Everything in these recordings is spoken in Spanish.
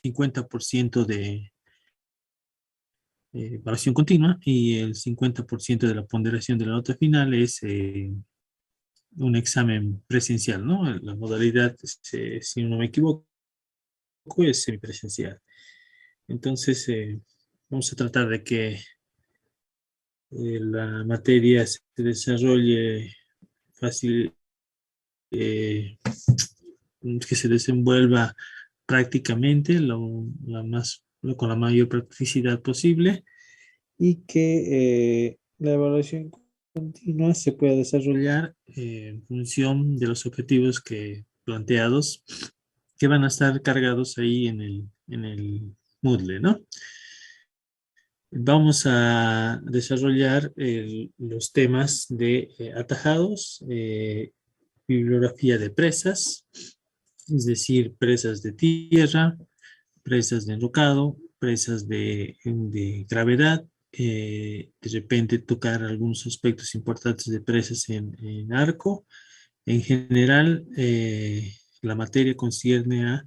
50% de evaluación continua y el 50% de la ponderación de la nota final es un examen presencial, ¿no? La modalidad, si no me equivoco, es semipresencial. Entonces, vamos a tratar de que la materia se desarrolle fácil, eh, que se desenvuelva prácticamente con la mayor practicidad posible y que la evaluación continua se pueda desarrollar en función de los objetivos planteados que van a estar cargados ahí en el Moodle, ¿no? Vamos a desarrollar los temas de atajados, bibliografía de presas, es decir, presas de tierra, presas de enrocado, presas de gravedad, de repente tocar algunos aspectos importantes de presas en arco. En general, la materia concierne a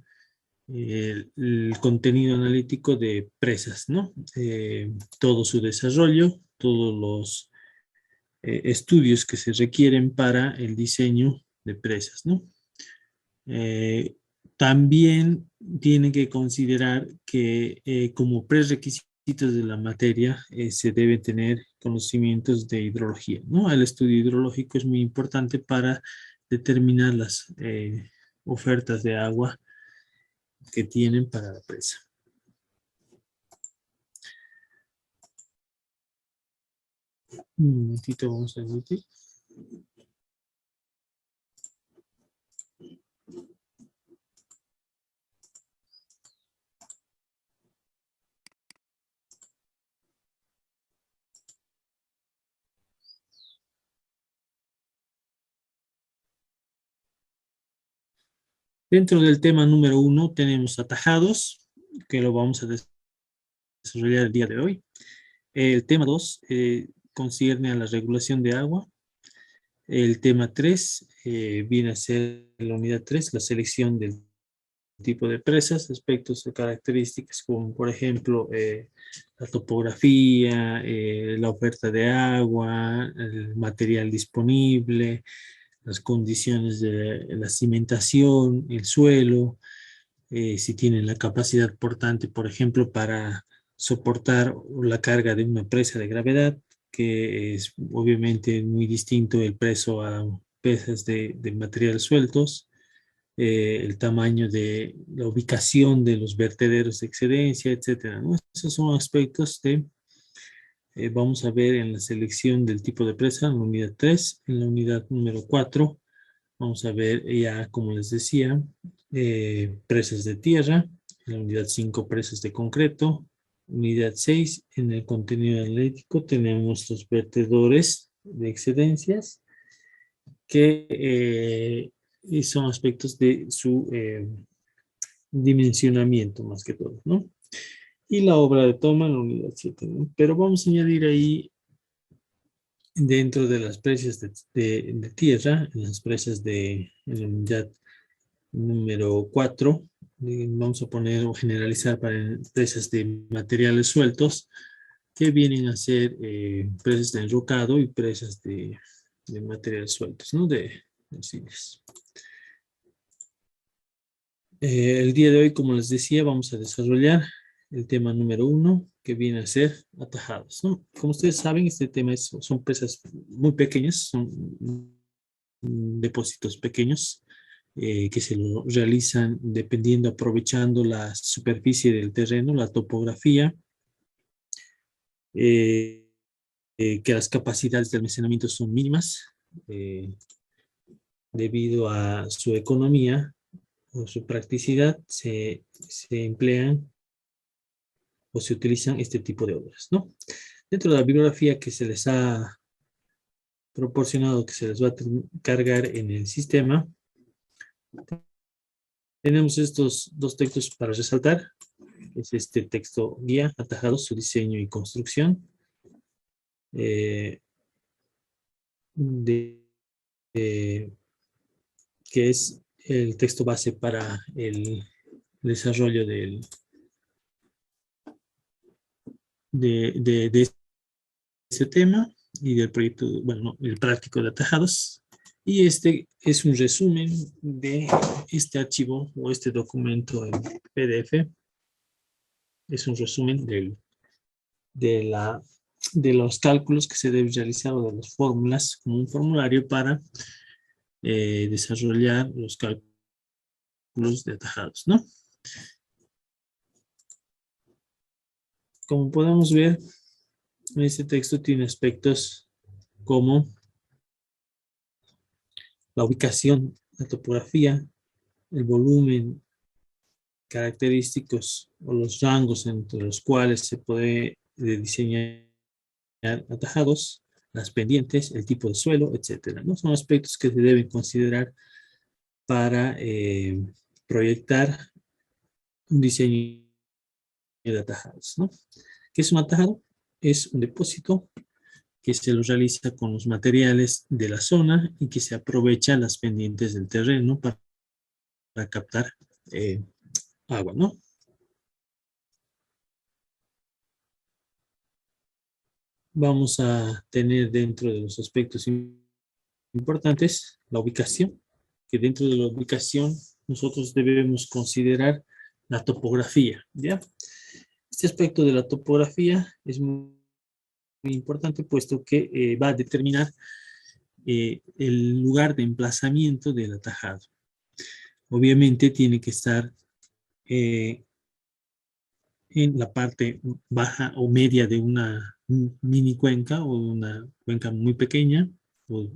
el contenido analítico de presas, ¿no? Todo su desarrollo, todos los estudios que se requieren para el diseño de presas, ¿no? Eh, También tienen que considerar que como prerequisitos de la materia se deben tener conocimientos de hidrología, ¿no? El estudio hidrológico es muy importante para determinar las ofertas de agua que tienen para la presa. Un momentito, vamos a emitir. Dentro del tema número 1 tenemos atajados, que lo vamos a desarrollar el día de hoy. El tema 2 concierne a la regulación de agua. El tema 3 viene a ser la unidad 3, la selección del tipo de presas, aspectos o características como por ejemplo la topografía, la oferta de agua, el material disponible, las condiciones de la cimentación, el suelo, si tienen la capacidad portante, por ejemplo, para soportar la carga de una presa de gravedad, que es obviamente muy distinto el peso a pesas de materiales sueltos, el tamaño de la ubicación de los vertederos de excedencia, etcétera, ¿no? Esos son aspectos vamos a ver en la selección del tipo de presa, en la unidad 3, en la unidad número 4, vamos a ver ya, como les decía, presas de tierra, en la unidad 5 presas de concreto, unidad 6 en el contenido analítico tenemos los vertedores de excedencias, que son aspectos de su dimensionamiento más que todo, ¿no? Y la obra de toma en la unidad 7, ¿no? Pero vamos a añadir ahí dentro de las presas de tierra, en las presas en la unidad número 4, vamos a poner o generalizar para presas de materiales sueltos, que vienen a ser presas de enrocado y presas de materiales sueltos, ¿no? De arcillas. El día de hoy, como les decía, vamos a desarrollar el tema número 1, que viene a ser atajados, ¿no? Como ustedes saben, este tema son presas muy pequeñas, son depósitos pequeños que se lo realizan dependiendo, aprovechando la superficie del terreno, la topografía, eh, que las capacidades de almacenamiento son mínimas debido a su economía o su practicidad, se emplean o se utilizan este tipo de obras, ¿no? Dentro de la bibliografía que se les ha proporcionado, que se les va a cargar en el sistema, tenemos estos dos textos para resaltar. Es este texto guía, Atajados, su diseño y construcción, eh, de, de, que es el texto base para el desarrollo del de este tema y del proyecto, bueno, no, el práctico de atajados. Y este es un resumen de este archivo o este documento en PDF. Es un resumen de, la, de los cálculos que se deben realizar o de las fórmulas como un formulario para desarrollar los cálculos de atajados, ¿no? Como podemos ver, este texto tiene aspectos como la ubicación, la topografía, el volumen, característicos o los rangos entre los cuales se puede diseñar atajados, las pendientes, el tipo de suelo, etcétera, ¿no? Son aspectos que se deben considerar para proyectar un diseño de atajados, ¿no? ¿Qué es un atajado? Es un depósito que se lo realiza con los materiales de la zona y que se aprovecha las pendientes del terreno para captar agua, ¿no? Vamos a tener dentro de los aspectos importantes la ubicación, que dentro de la ubicación nosotros debemos considerar la topografía, ¿ya? Este aspecto de la topografía es muy importante puesto que va a determinar el lugar de emplazamiento del atajado. Obviamente tiene que estar en la parte baja o media de una mini cuenca o una cuenca muy pequeña. O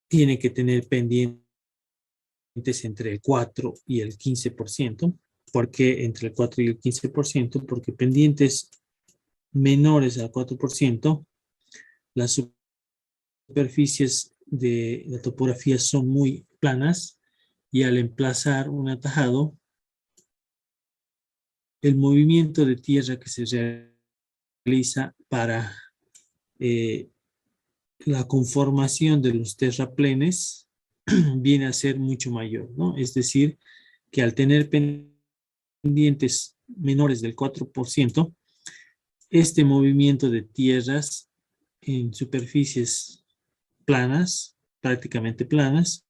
tiene que tener pendientes entre el 4 y el 15%. ¿Por qué entre el 4 y el 15%? Porque pendientes menores al 4%, las superficies de la topografía son muy planas y al emplazar un atajado, el movimiento de tierra que se realiza para eh, la conformación de los terraplenes viene a ser mucho mayor, ¿no? Es decir, que al tener pendientes menores del 4%, este movimiento de tierras en superficies planas, prácticamente planas,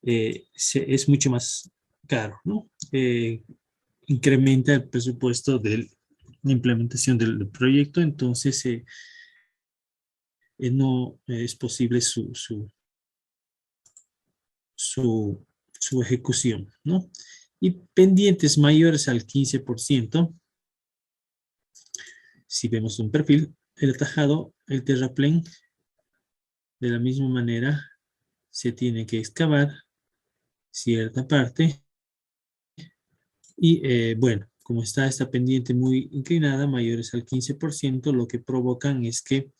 es mucho más caro, ¿no? Incrementa el presupuesto de la implementación del proyecto, entonces no es posible su, su ejecución, ¿no? Y pendientes mayores al 15%, si vemos un perfil, el atajado, el terraplén, de la misma manera, se tiene que excavar cierta parte y, bueno, como está esta pendiente muy inclinada, mayores al 15%, lo que provocan es que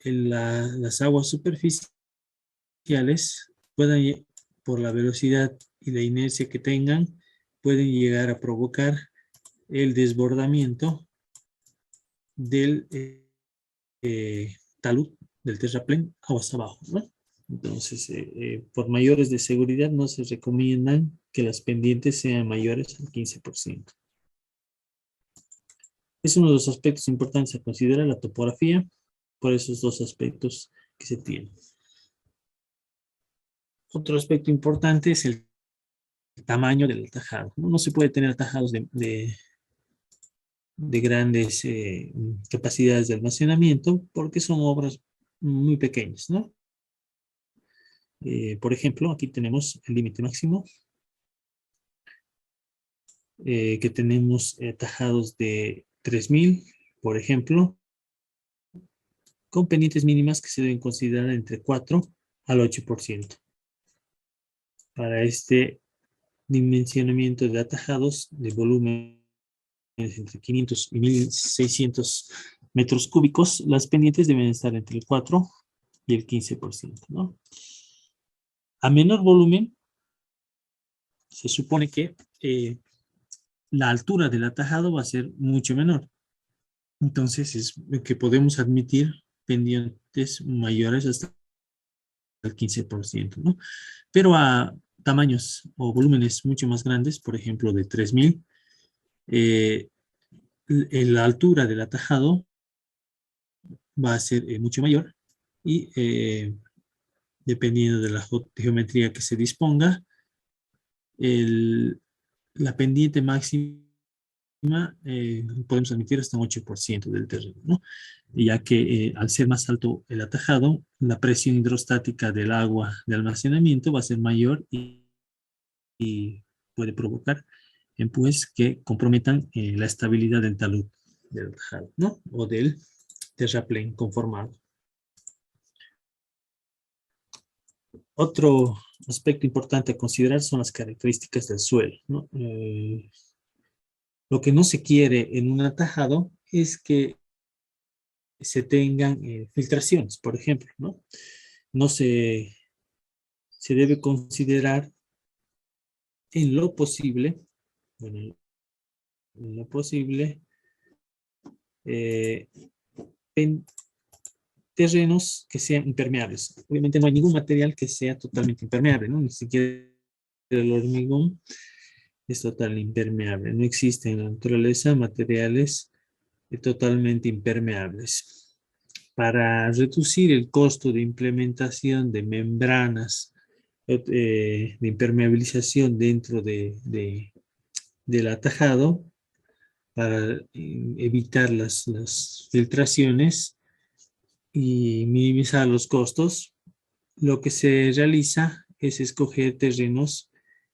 las aguas superficiales puedan, por la velocidad y la inercia que tengan, pueden llegar a provocar el desbordamiento del talud, del terraplén, aguas abajo, ¿no? Entonces, por mayores de seguridad, no se recomiendan que las pendientes sean mayores al 15%. Es uno de los aspectos importantes a considerar, la topografía, por esos dos aspectos que se tienen. Otro aspecto importante es el tamaño del atajado. No se puede tener atajados de grandes capacidades de almacenamiento porque son obras muy pequeñas, ¿no? Por ejemplo, aquí tenemos el límite máximo, que tenemos atajados de 3000, por ejemplo, con pendientes mínimas que se deben considerar entre 4 al 8%. Para este dimensionamiento de atajados de volumen entre 500 y 1600 metros cúbicos, las pendientes deben estar entre el 4 y el 15%, ¿no? A menor volumen, se supone que la altura del atajado va a ser mucho menor. Entonces, es que podemos admitir pendientes mayores hasta el 15%, ¿no? Pero a tamaños o volúmenes mucho más grandes, por ejemplo, de 3000, eh, la altura del atajado va a ser mucho mayor y dependiendo de la geometría que se disponga, el- la pendiente máxima podemos admitir hasta un 8% del terreno, ¿no? Ya que al ser más alto el atajado, la presión hidrostática del agua de almacenamiento va a ser mayor y puede provocar empujes que comprometan la estabilidad del talud del atajado, ¿no? O del terraplén conformado. Otro aspecto importante a considerar son las características del suelo, ¿no? Lo que no se quiere en un atajado es que se tengan filtraciones, por ejemplo, ¿no? No se debe considerar en lo posible, bueno, en lo posible, eh, en terrenos que sean impermeables. Obviamente no hay ningún material que sea totalmente impermeable, ¿no? Ni siquiera el hormigón es totalmente impermeable. No existen en la naturaleza materiales totalmente impermeables. Para reducir el costo de implementación de membranas de impermeabilización dentro del atajado, para evitar las filtraciones y minimizar los costos, lo que se realiza es escoger terrenos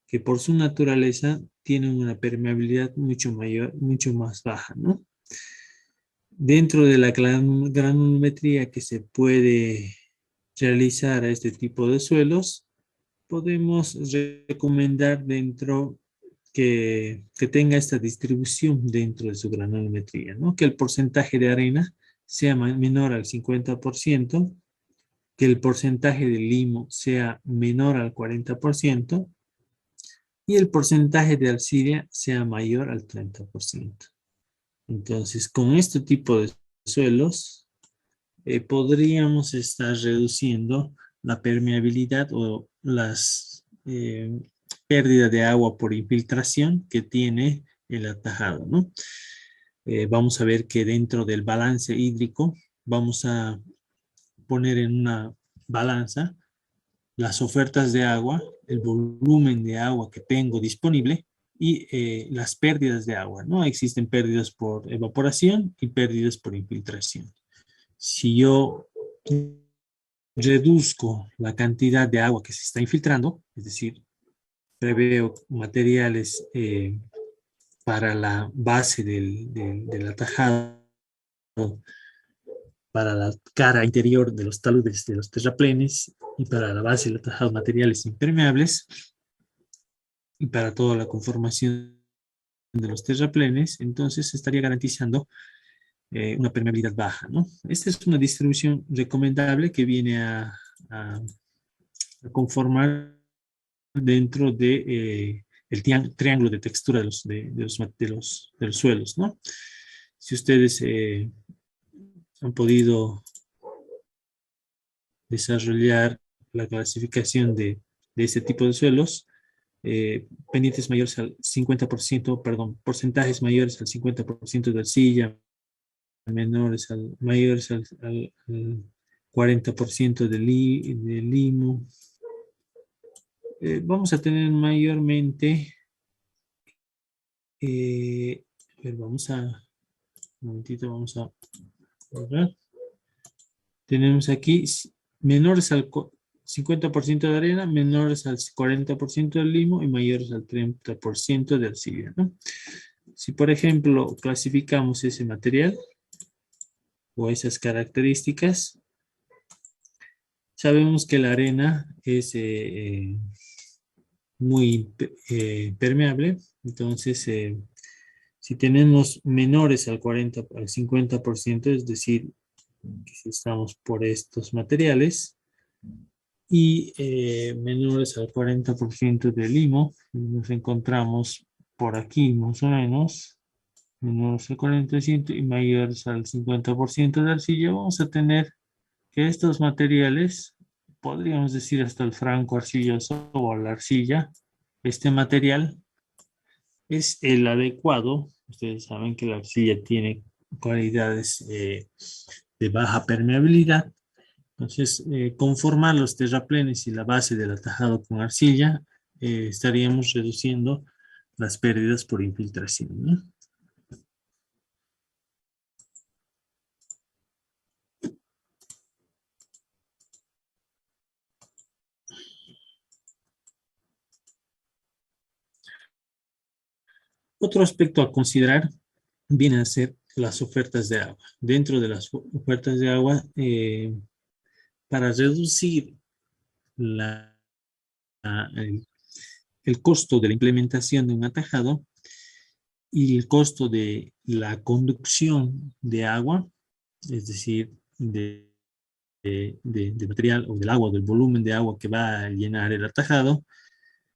que por su naturaleza tienen una permeabilidad mucho mayor, mucho más baja, ¿no? Dentro de la granulometría que se puede realizar a este tipo de suelos, podemos recomendar que tenga esta distribución dentro de su granulometría, ¿no? Que el porcentaje de arena sea menor al 50%, que el porcentaje de limo sea menor al 40% y el porcentaje de arcilla sea mayor al 30%. Entonces, con este tipo de suelos, podríamos estar reduciendo la permeabilidad o las pérdidas de agua por infiltración que tiene el atajado, ¿no? Vamos a ver que dentro del balance hídrico vamos a poner en una balanza las ofertas de agua, el volumen de agua que tengo disponible y las pérdidas de agua, ¿no? Existen pérdidas por evaporación y pérdidas por infiltración. Si yo reduzco la cantidad de agua que se está infiltrando, es decir, preveo materiales para la base del atajado, para la cara interior de los taludes de los terraplenes y para la base del atajado materiales impermeables y para toda la conformación de los terraplenes, entonces estaría garantizando una permeabilidad baja, ¿no? Esta es una distribución recomendable que viene a conformar dentro el triángulo de textura de los suelos, ¿no? Si ustedes han podido desarrollar la clasificación de este tipo de suelos, pendientes mayores al 50%, perdón, porcentajes mayores al 50% de arcilla, mayores al 40% de limo. Vamos a tener mayormente, a ver, un momentito, vamos a borrar. Tenemos aquí menores al 50% de arena, menores al 40% del limo y mayores al 30% de arcilla, ¿no? Si, por ejemplo, clasificamos ese material o esas características, sabemos que la arena es muy permeable, entonces si tenemos menores al 50%, es decir, que si estamos por estos materiales, y menores al 40% de limo, nos encontramos por aquí más o menos, menores al 40% y mayores al 50% de arcilla, vamos a tener que estos materiales, podríamos decir hasta el franco arcilloso o la arcilla, este material es el adecuado. Ustedes saben que la arcilla tiene cualidades de baja permeabilidad. Entonces, conformar los terraplenes y la base del atajado con arcilla, estaríamos reduciendo las pérdidas por infiltración, ¿no? Otro aspecto a considerar viene a ser las ofertas de agua. Dentro de las ofertas de agua, para reducir la, el costo de la implementación de un atajado y el costo de la conducción de agua, es decir, de material o del agua, del volumen de agua que va a llenar el atajado,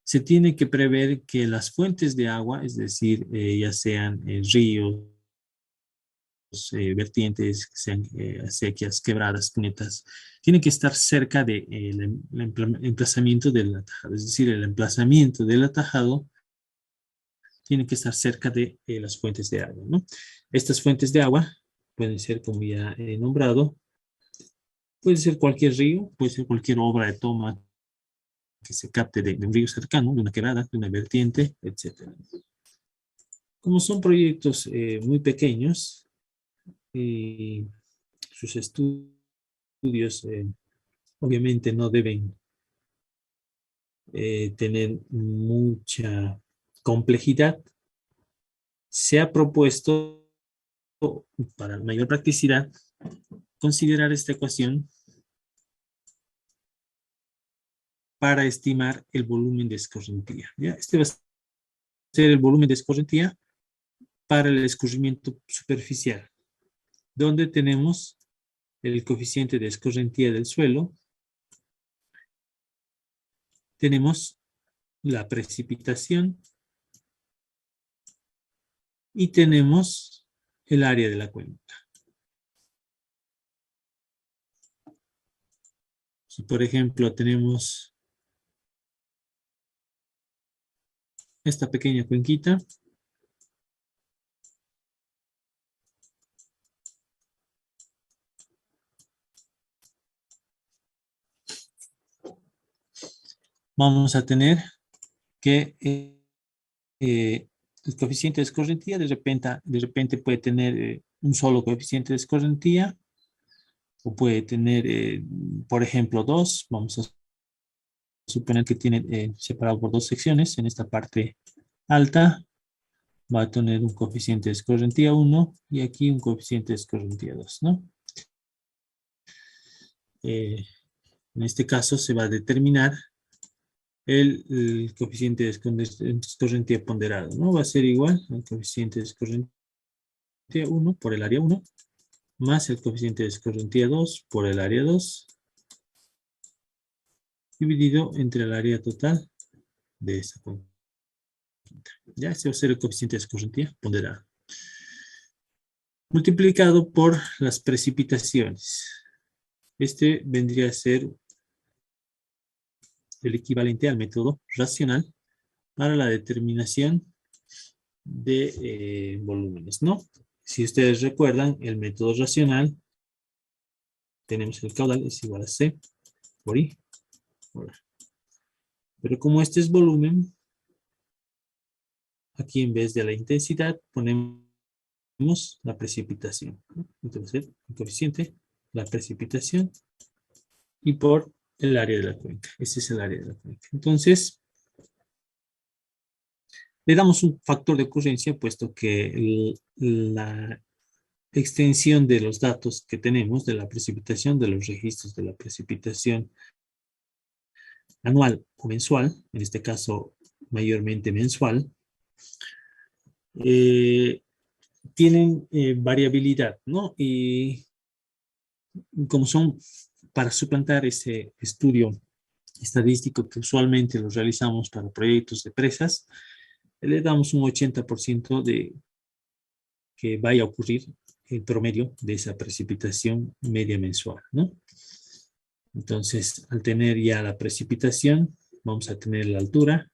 se tiene que prever que las fuentes de agua, es decir, ya sean ríos, vertientes, sean acequias, quebradas, cunetas, tienen que estar cerca del emplazamiento del atajado, es decir, el emplazamiento del atajado tiene que estar cerca de las fuentes de agua, ¿no? Estas fuentes de agua pueden ser, como ya he nombrado, puede ser cualquier río, puede ser cualquier obra de toma que se capte de un río cercano, de una quebrada, de una vertiente, etcétera. Como son proyectos muy pequeños, y sus estudios obviamente no deben tener mucha complejidad, se ha propuesto para mayor practicidad considerar esta ecuación para estimar el volumen de escorrentía. ¿Ya? Este va a ser el volumen de escorrentía para el escurrimiento superficial, donde tenemos el coeficiente de escorrentía del suelo, tenemos la precipitación y tenemos el área de la cuenca. Si, por ejemplo, tenemos esta pequeña cuenquita, vamos a tener que el coeficiente de escorrentía de repente puede tener un solo coeficiente de escorrentía o puede tener, por ejemplo, dos. Vamos a suponer que tiene separado por dos secciones. En esta parte alta va a tener un coeficiente de escorrentía 1 y aquí un coeficiente de escorrentía 2, ¿no? En este caso se va a determinar el coeficiente de escorrentía ponderado, ¿no? Va a ser igual al coeficiente de escorrentía 1 por el área 1 más el coeficiente de escorrentía 2 por el área 2 dividido entre el área total de esta cuenta. Ya, este va a ser el coeficiente de escorrentía ponderado. Multiplicado por las precipitaciones. Este vendría a ser el equivalente al método racional para la determinación de volúmenes, ¿no? Si ustedes recuerdan, el método racional, tenemos el caudal es igual a C por I por A. Pero como este es volumen, aquí en vez de la intensidad ponemos la precipitación, ¿no? Entonces, el coeficiente, la precipitación y por el área de la cuenca. Este es el área de la cuenca. Entonces, le damos un factor de ocurrencia puesto que la extensión de los datos que tenemos de la precipitación, de los registros de la precipitación anual o mensual, en este caso mayormente mensual, eh, tienen variabilidad, ¿no? Y como son para suplantar ese estudio estadístico que usualmente los realizamos para proyectos de presas, le damos un 80% de que vaya a ocurrir el promedio de esa precipitación media mensual, ¿no? Entonces, al tener ya la precipitación, vamos a tener la altura,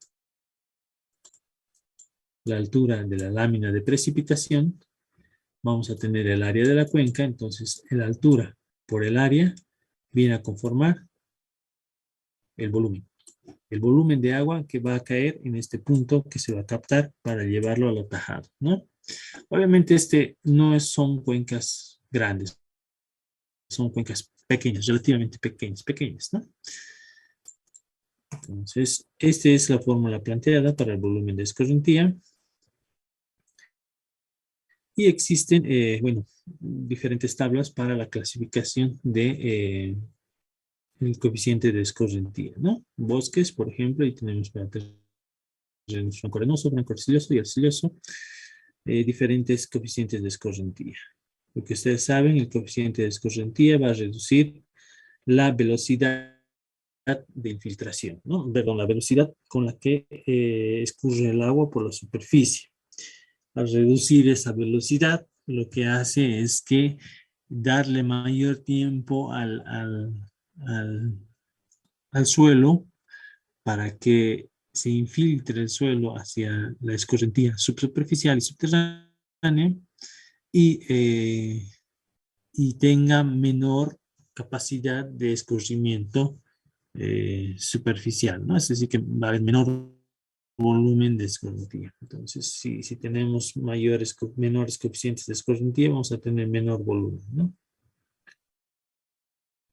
la altura de la lámina de precipitación, vamos a tener el área de la cuenca, entonces la altura por el área viene a conformar el volumen. El volumen de agua que va a caer en este punto que se va a captar para llevarlo al atajado, ¿no? Obviamente no son cuencas grandes, son cuencas pequeñas, relativamente pequeñas, ¿no? Entonces, esta es la fórmula planteada para el volumen de escorrentía. Y existen, bueno, diferentes tablas para la clasificación de el coeficiente de escorrentía, ¿no? Bosques, por ejemplo, y tenemos para terrenos franco-arenoso, franco-arcilloso y arcilloso, diferentes coeficientes de escorrentía. Lo que ustedes saben, el coeficiente de escorrentía va a reducir la velocidad de infiltración, ¿no? Perdón, la velocidad con la que escurre el agua por la superficie. Al reducir esa velocidad, lo que hace es que darle mayor tiempo al suelo para que se infiltre el suelo hacia la escorrentía subsuperficial y subterránea y, eh, y tenga menor capacidad de escurrimiento superficial, ¿no? Es decir, que va a haber menor volumen de escorrentía. Entonces, si tenemos menores coeficientes de escorrentía, vamos a tener menor volumen, ¿no?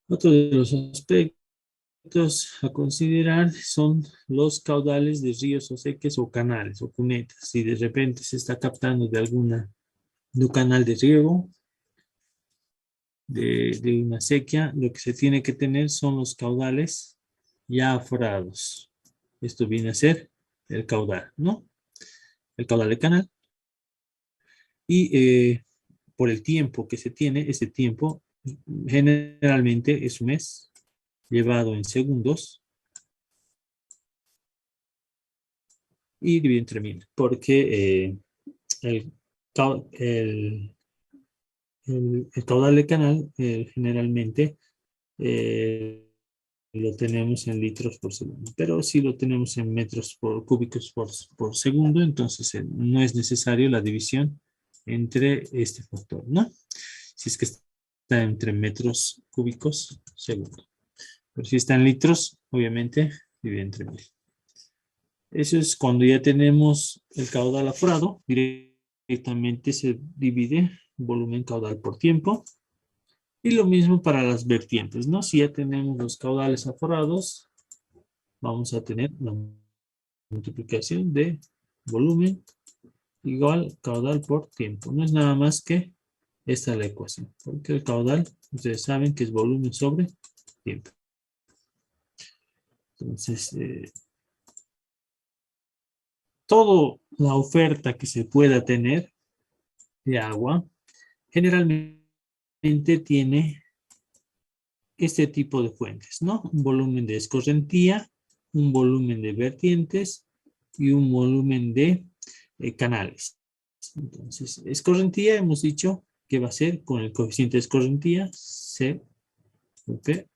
Otro de los aspectos a considerar son los caudales de ríos o seques o canales o cunetas. Si de repente se está captando de un canal de riego, de una sequía, lo que se tiene que tener son los caudales ya aforados. Esto viene a ser el caudal, ¿no? El caudal de canal. Y por el tiempo que se tiene, ese tiempo generalmente es un mes, llevado en segundos, y dividido entre 1000, porque el, el, el caudal de canal generalmente eh, lo tenemos en litros por segundo, pero si lo tenemos en metros cúbicos por segundo, entonces no es necesario la división entre este factor, ¿no? Si es que está entre metros cúbicos segundo. Pero si está en litros, obviamente divide entre 1000. Eso es cuando ya tenemos el caudal aforado, directamente se divide volumen caudal por tiempo. Y lo mismo para las vertientes, ¿no? Si ya tenemos los caudales aforados, vamos a tener la multiplicación de volumen igual caudal por tiempo. No es nada más que esta es la ecuación, porque el caudal, ustedes saben que es volumen sobre tiempo. Entonces, toda la oferta que se pueda tener de agua, generalmente tiene este tipo de fuentes, ¿no? Un volumen de escorrentía, un volumen de vertientes y un volumen de canales. Entonces, escorrentía hemos dicho que va a ser con el coeficiente de escorrentía C P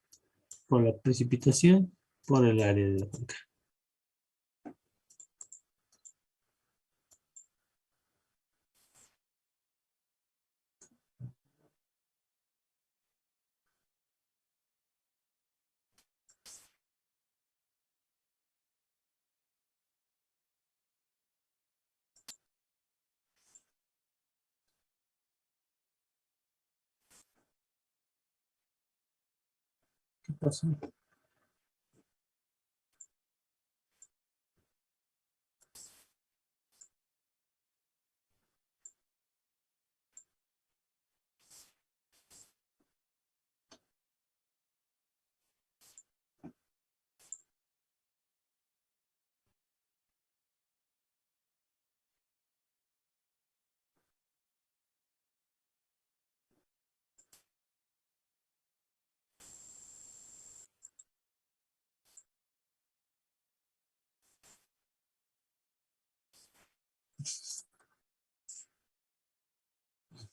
por la precipitación por el área de la cuenca. ¿Qué pasa?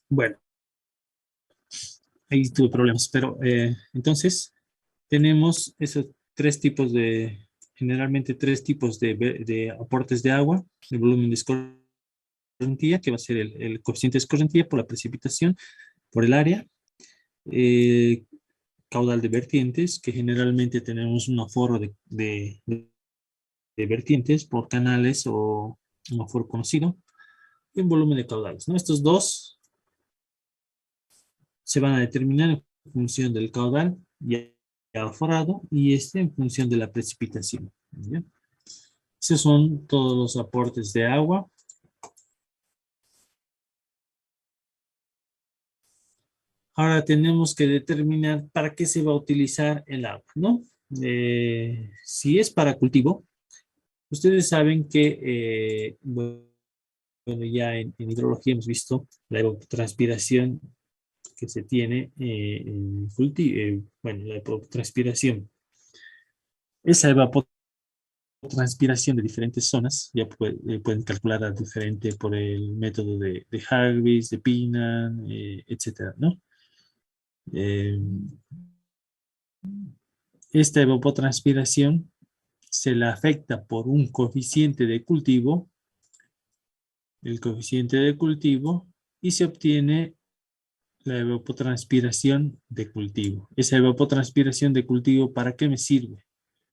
Bueno, ahí tuve problemas, pero entonces tenemos esos generalmente tres tipos de aportes de agua, el volumen de escorrentía, escorrentía, que va a ser el coeficiente de escorrentía por la precipitación, por el área. Caudal de vertientes, que generalmente tenemos un aforo de vertientes por canales o un aforo conocido, y un volumen de caudales, ¿no? Estos dos se van a determinar en función del caudal ya aforado y este en función de la precipitación, ¿ya? Esos son todos los aportes de agua. Ahora tenemos que determinar para qué se va a utilizar el agua, ¿no? Si es para cultivo, ustedes saben que, bueno, ya en hidrología hemos visto la evapotranspiración que se tiene en cultivo, bueno, la evapotranspiración. Esa evapotranspiración de diferentes zonas, ya pueden calcular a diferente por el método de Hargreaves, de Pinan, etcétera, ¿no? Eh, Esta evapotranspiración se la afecta por un coeficiente de cultivo, el coeficiente de cultivo, y se obtiene la evapotranspiración de cultivo. Esa evapotranspiración de cultivo, ¿para qué me sirve?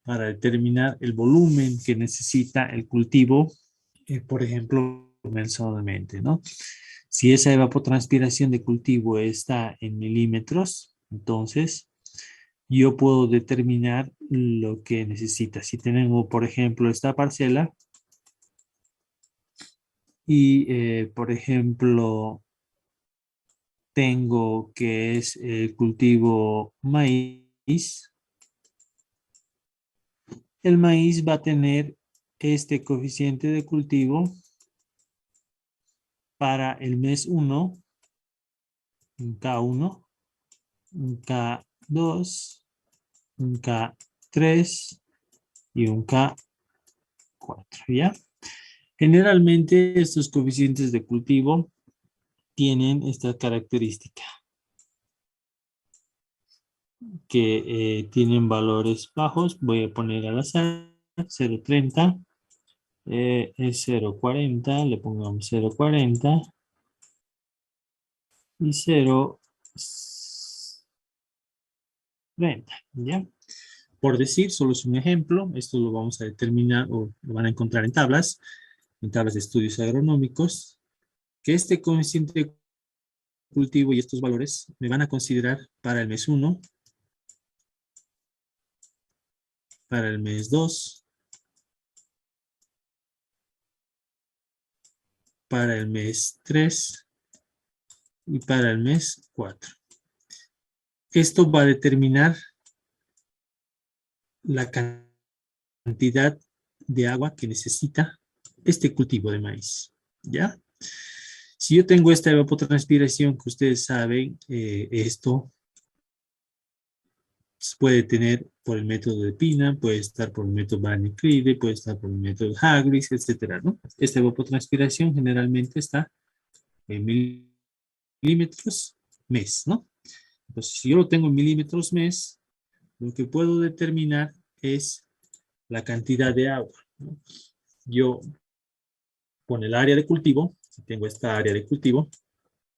Para determinar el volumen que necesita el cultivo, por ejemplo, mensualmente, ¿no? Si esa evapotranspiración de cultivo está en milímetros, entonces yo puedo determinar lo que necesita. Si tenemos, por ejemplo, esta parcela y, por ejemplo, tengo que es el cultivo maíz, el maíz va a tener este coeficiente de cultivo para el mes 1, un K1, un K2, un K3 y un K4, ¿ya? Generalmente estos coeficientes de cultivo tienen esta característica, que tienen valores bajos. Voy a poner al azar 0,30, es 0,40, le pongamos 0,40 y 0,30, ¿ya? Por decir, solo es un ejemplo, esto lo vamos a determinar o lo van a encontrar en tablas de estudios agronómicos, que este coeficiente de cultivo y estos valores me van a considerar para el mes 1, para el mes 2, para el mes 3 y para el mes 4. Esto va a determinar la cantidad de agua que necesita este cultivo de maíz, ¿ya? Si yo tengo esta evapotranspiración que ustedes saben, esto puede tener por el método de Pina, puede estar por el método Barney-Cribbs, puede estar por el método Hargreaves, etcétera, ¿no? Esta evapotranspiración generalmente está en milímetros mes, ¿no? Entonces, si yo lo tengo en milímetros mes, lo que puedo determinar es la cantidad de agua, ¿no? Yo, con el área de cultivo, si tengo esta área de cultivo,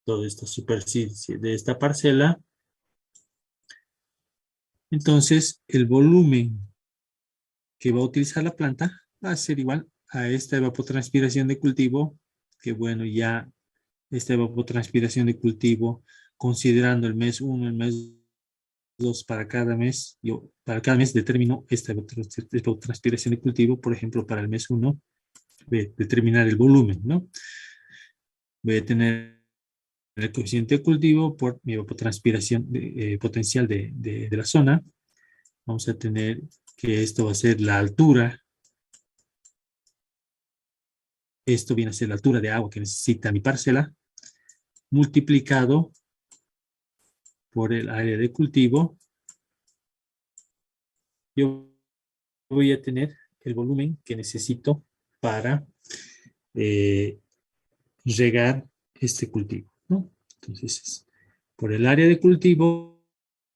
toda esta superficie de esta parcela, entonces el volumen que va a utilizar la planta va a ser igual a esta evapotranspiración de cultivo, que bueno, ya esta evapotranspiración de cultivo, considerando el mes 1, el mes 2 para cada mes, yo para cada mes determino esta evapotranspiración de cultivo. Por ejemplo, para el mes 1 voy a determinar el volumen, ¿no? Voy a tener el coeficiente de cultivo por mi evapotranspiración potencial de la zona. Vamos a tener que esto va a ser la altura. Esto viene a ser la altura de agua que necesita mi parcela, multiplicado por el área de cultivo. Yo voy a tener el volumen que necesito para regar este cultivo, ¿no? Entonces, por el área de cultivo,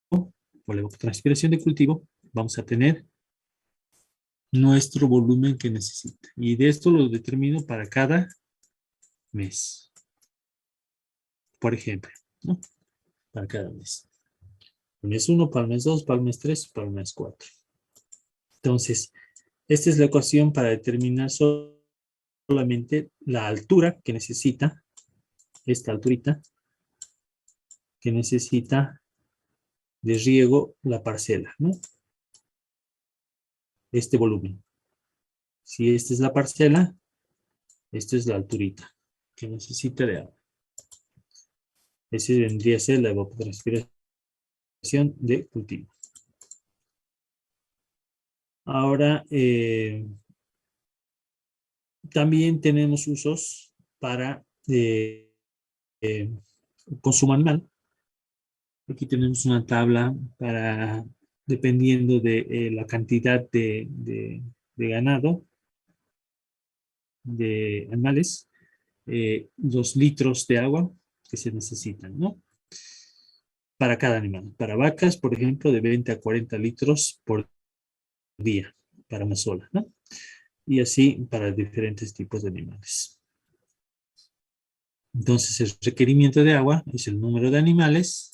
por la transpiración de cultivo, vamos a tener nuestro volumen que necesita. Y de esto lo determino para cada mes. Por ejemplo, ¿no? Para cada mes. Para el mes 1, para el mes 2, para el mes 3, para el mes 4. Entonces, esta es la ecuación para determinar solamente la altura que necesita, esta alturita, que necesita de riego la parcela, ¿no? Este volumen. Si esta es la parcela, esta es la alturita que necesita de agua. Ese vendría a ser la evapotranspiración de cultivo. Ahora, también tenemos usos para consumo animal. Aquí tenemos una tabla para, dependiendo de la cantidad de ganado, de animales, los litros de agua que se necesitan, ¿no? Para cada animal. Para vacas, por ejemplo, de 20 a 40 litros por día, para una sola, ¿no? Y así para diferentes tipos de animales. Entonces, el requerimiento de agua es el número de animales,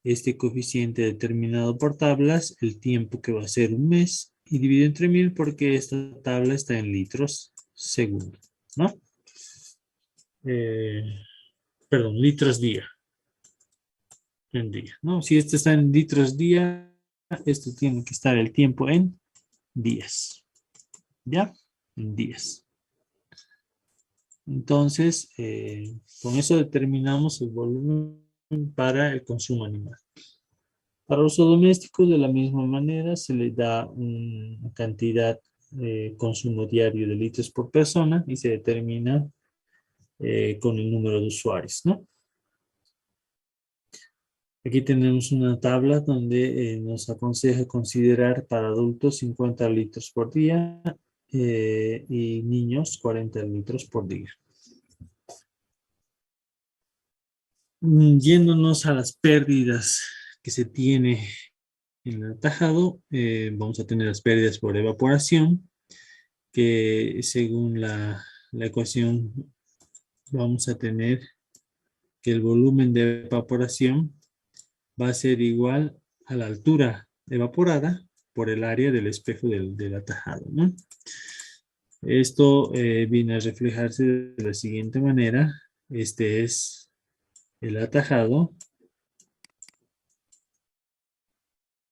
este coeficiente determinado por tablas, el tiempo que va a ser un mes, y dividido entre 1000 porque esta tabla está en litros segundo, ¿no? Perdón, litros día. En día, ¿no? Si este está en litros día, esto tiene que estar el tiempo en días, ¿ya? En días. Entonces, con eso determinamos el volumen para el consumo animal. Para uso doméstico, de la misma manera, se le da una cantidad de consumo diario de litros por persona y se determina con el número de usuarios, ¿no? Aquí tenemos una tabla donde nos aconseja considerar para adultos 50 litros por día y niños 40 litros por día. Yéndonos a las pérdidas que se tiene en el atajado, vamos a tener las pérdidas por evaporación, que según la ecuación vamos a tener que el volumen de evaporación va a ser igual a la altura evaporada por el área del espejo del atajado, ¿no? Esto viene a reflejarse de la siguiente manera. Este es el atajado,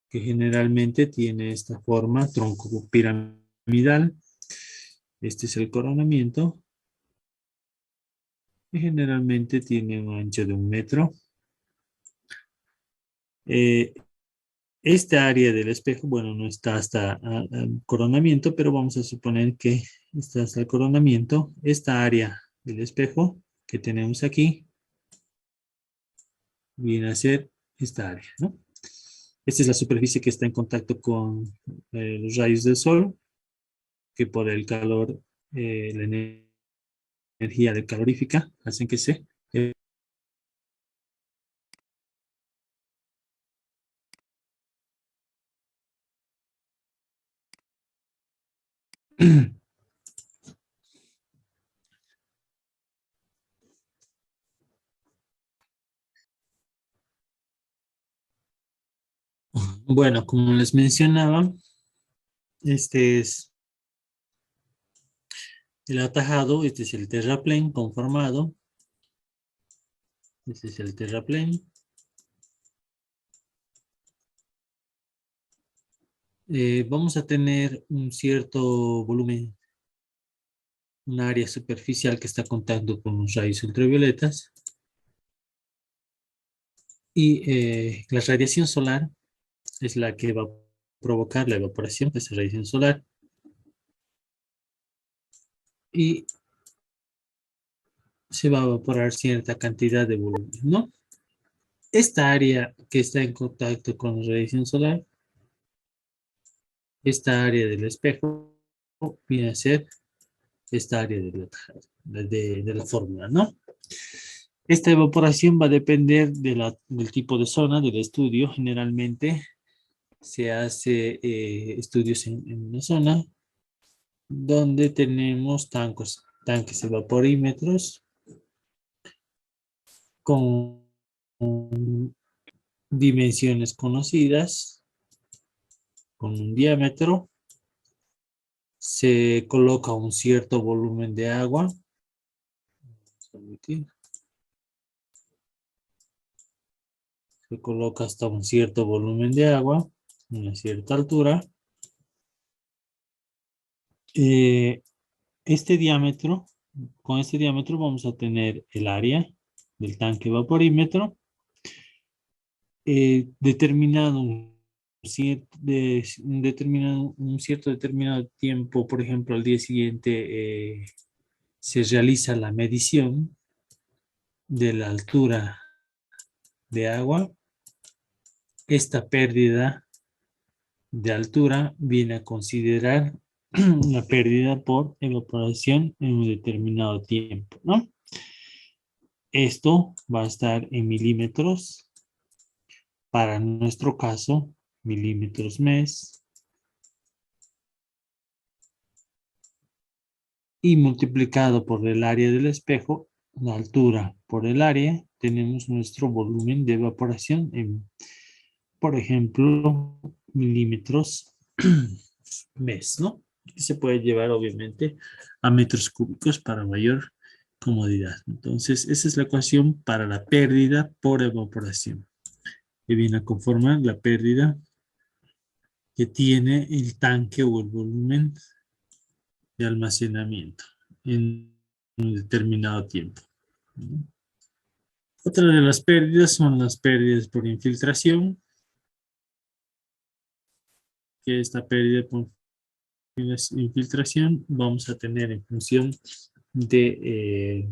que generalmente tiene esta forma, tronco piramidal. Este es el coronamiento, que generalmente tiene un ancho de 1 metro. Esta área del espejo, bueno, no está hasta el coronamiento, pero vamos a suponer que está hasta el coronamiento. Esta área del espejo que tenemos aquí viene a ser esta área, ¿no? Esta es la superficie que está en contacto con los rayos del sol, que por el calor, la energía de calorífica, hacen que se... Bueno, como les mencionaba, este es el atajado, este es el terraplén conformado. Este es el terraplén. Vamos a tener un cierto volumen, un área superficial que está contacto con los rayos ultravioletas. Y la radiación solar es la que va a provocar la evaporación de esa radiación solar. Y se va a evaporar cierta cantidad de volumen, ¿no? Esta área que está en contacto con la radiación solar, esta área del espejo, viene a ser esta área de la fórmula, ¿no? Esta evaporación va a depender del tipo de zona del estudio. Generalmente se hace estudios en una zona donde tenemos tanques evaporímetros con dimensiones conocidas, con un diámetro. Se coloca un cierto volumen de agua. Se coloca hasta un cierto volumen de agua, una cierta altura. Eh, este diámetro, con este diámetro vamos a tener el área del tanque vaporímetro, determinado un cierto determinado tiempo, por ejemplo, al día siguiente se realiza la medición de la altura de agua. Esta pérdida de altura viene a considerar una pérdida por evaporación en un determinado tiempo, ¿no? Esto va a estar en milímetros, para nuestro caso, milímetros mes, y multiplicado por el área del espejo, la altura por el área, tenemos nuestro volumen de evaporación en, por ejemplo, milímetros mes, ¿no? Y se puede llevar, obviamente, a metros cúbicos para mayor comodidad. Entonces, esa es la ecuación para la pérdida por evaporación, que viene a conformar la pérdida que tiene el tanque o el volumen de almacenamiento en un determinado tiempo. Otra de las pérdidas son las pérdidas por infiltración, que esta pérdida por infiltración vamos a tener en función de,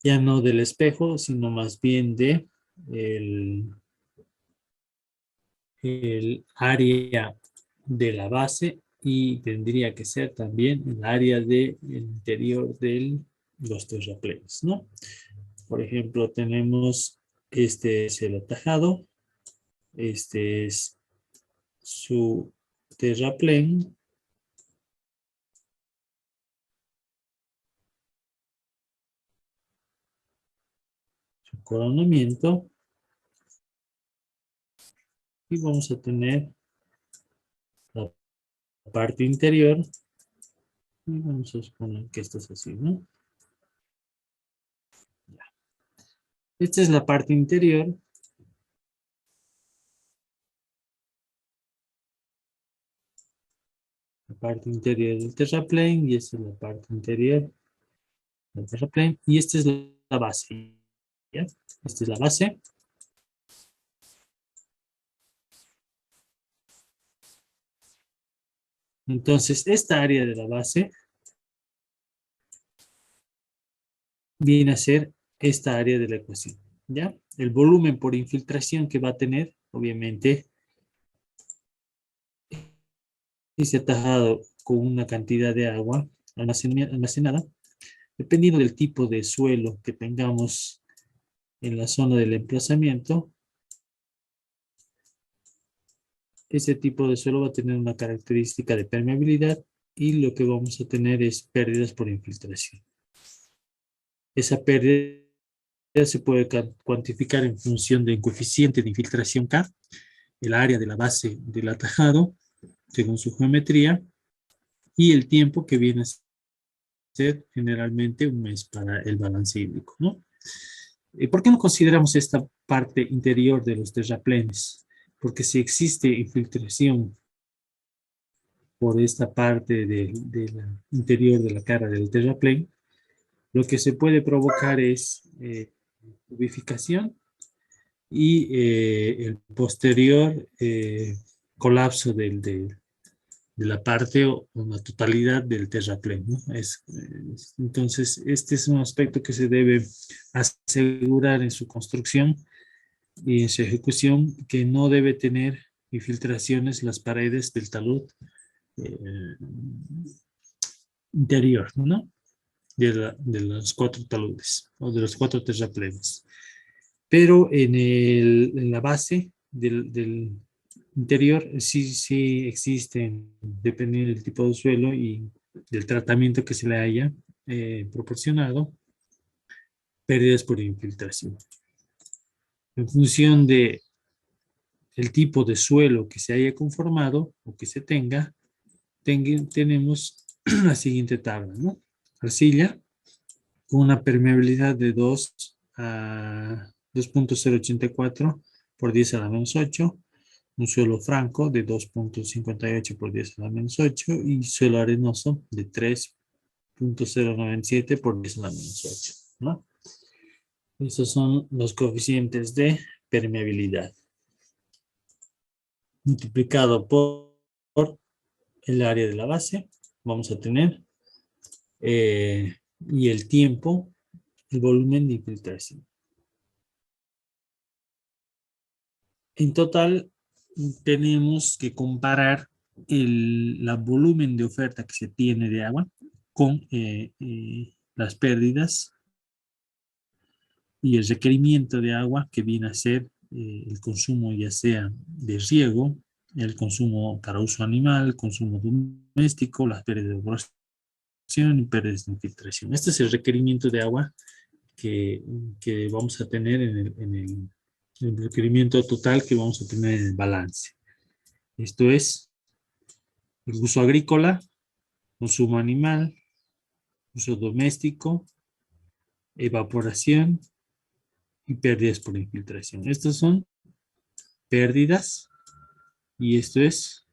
ya no del espejo, sino más bien de el, el área de la base, y tendría que ser también el área del interior de los terraplenes, ¿no? Por ejemplo, tenemos, este es el atajado, este es su terraplén, su coronamiento, y vamos a tener la parte interior, y vamos a suponer que esto es así, ¿no? Esta es la parte interior. La parte interior del terraplén, y esta es la parte interior del terraplén, y esta es la base, ¿ya? Esta es la base. Entonces, esta área de la base viene a ser esta área de la ecuación, ¿ya? El volumen por infiltración que va a tener, obviamente, es atajado con una cantidad de agua almacenada, dependiendo del tipo de suelo que tengamos en la zona del emplazamiento. Ese tipo de suelo va a tener una característica de permeabilidad, y lo que vamos a tener es pérdidas por infiltración. Esa pérdida se puede cuantificar en función del coeficiente de infiltración K, el área de la base del atajado, según su geometría, y el tiempo, que viene a ser generalmente un mes para el balance hídrico, ¿no? ¿Por qué no consideramos esta parte interior de los terraplenes? Porque si existe infiltración por esta parte de la interior de la cara del terraplén, lo que se puede provocar es ubificación y el posterior colapso de la parte o la totalidad del terraplén, ¿no? Entonces, este es un aspecto que se debe asegurar en su construcción y en su ejecución, que no debe tener infiltraciones las paredes del talud eh, interior, ¿no? De los cuatro taludes o de los cuatro terraplenes. Pero en la base interior sí existen, dependiendo del tipo de suelo y del tratamiento que se le haya proporcionado, pérdidas por infiltración. En función de el tipo de suelo que se haya conformado o que se tenemos la siguiente tabla, ¿no? Arcilla con una permeabilidad de 2.084 por 10 a la menos 8, un suelo franco de 2.58 por 10 a la menos 8 y suelo arenoso de 3.097 por 10 a la menos 8, ¿no? Esos son los coeficientes de permeabilidad multiplicado por el área de la base. Vamos a tener y el tiempo, el volumen de infiltración. En total, tenemos que comparar el volumen de oferta que se tiene de agua con las pérdidas y el requerimiento de agua que viene a ser el consumo ya sea de riego, el consumo para uso animal, el consumo doméstico, las pérdidas de evaporación y pérdidas de infiltración. Este es el requerimiento de agua que vamos a tener el requerimiento total que vamos a tener en el balance. Esto es el uso agrícola, consumo animal, uso doméstico, evaporación y pérdidas por infiltración. Estas son pérdidas y esto es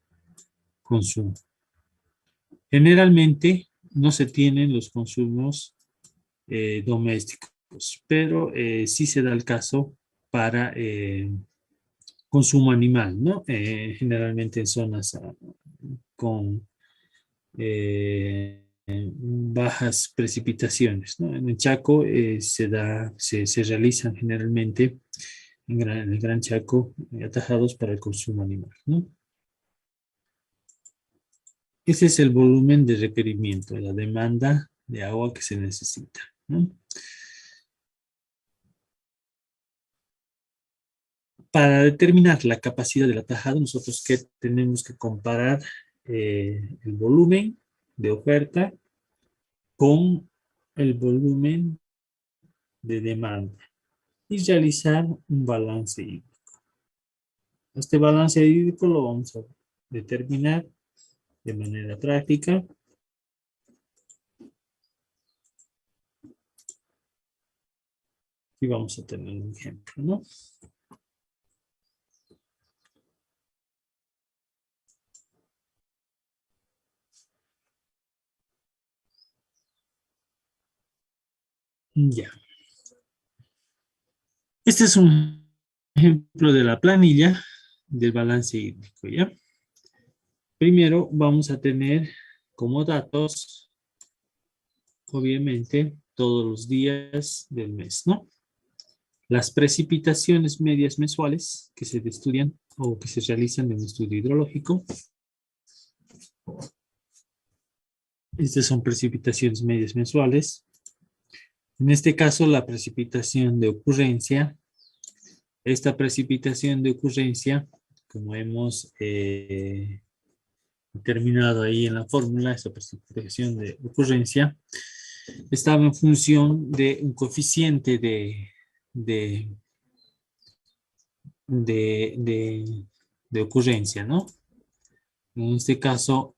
consumo. Generalmente no se tienen los consumos domésticos, pero sí se da el caso para consumo animal, ¿no? Generalmente en zonas con bajas precipitaciones, ¿no? En el Chaco se realizan generalmente en el Gran Chaco atajados para el consumo animal, ¿no? Ese es el volumen de requerimiento, la demanda de agua que se necesita, ¿no? Para determinar la capacidad del atajado, nosotros que tenemos que comparar el volumen de oferta con el volumen de demanda y realizar un balance hídrico. Este balance hídrico lo vamos a determinar de manera práctica. Y vamos a tener un ejemplo, ¿no? Ya. Este es un ejemplo de la planilla del balance hídrico, ¿ya? Primero vamos a tener como datos, obviamente, todos los días del mes, ¿no? Las precipitaciones medias mensuales que se estudian o que se realizan en un estudio hidrológico. Estas son precipitaciones medias mensuales. En este caso, la precipitación de ocurrencia. Esta precipitación de ocurrencia, como hemos determinado ahí en la fórmula, esta precipitación de ocurrencia, estaba en función de un coeficiente de, de ocurrencia, ¿no? En este caso,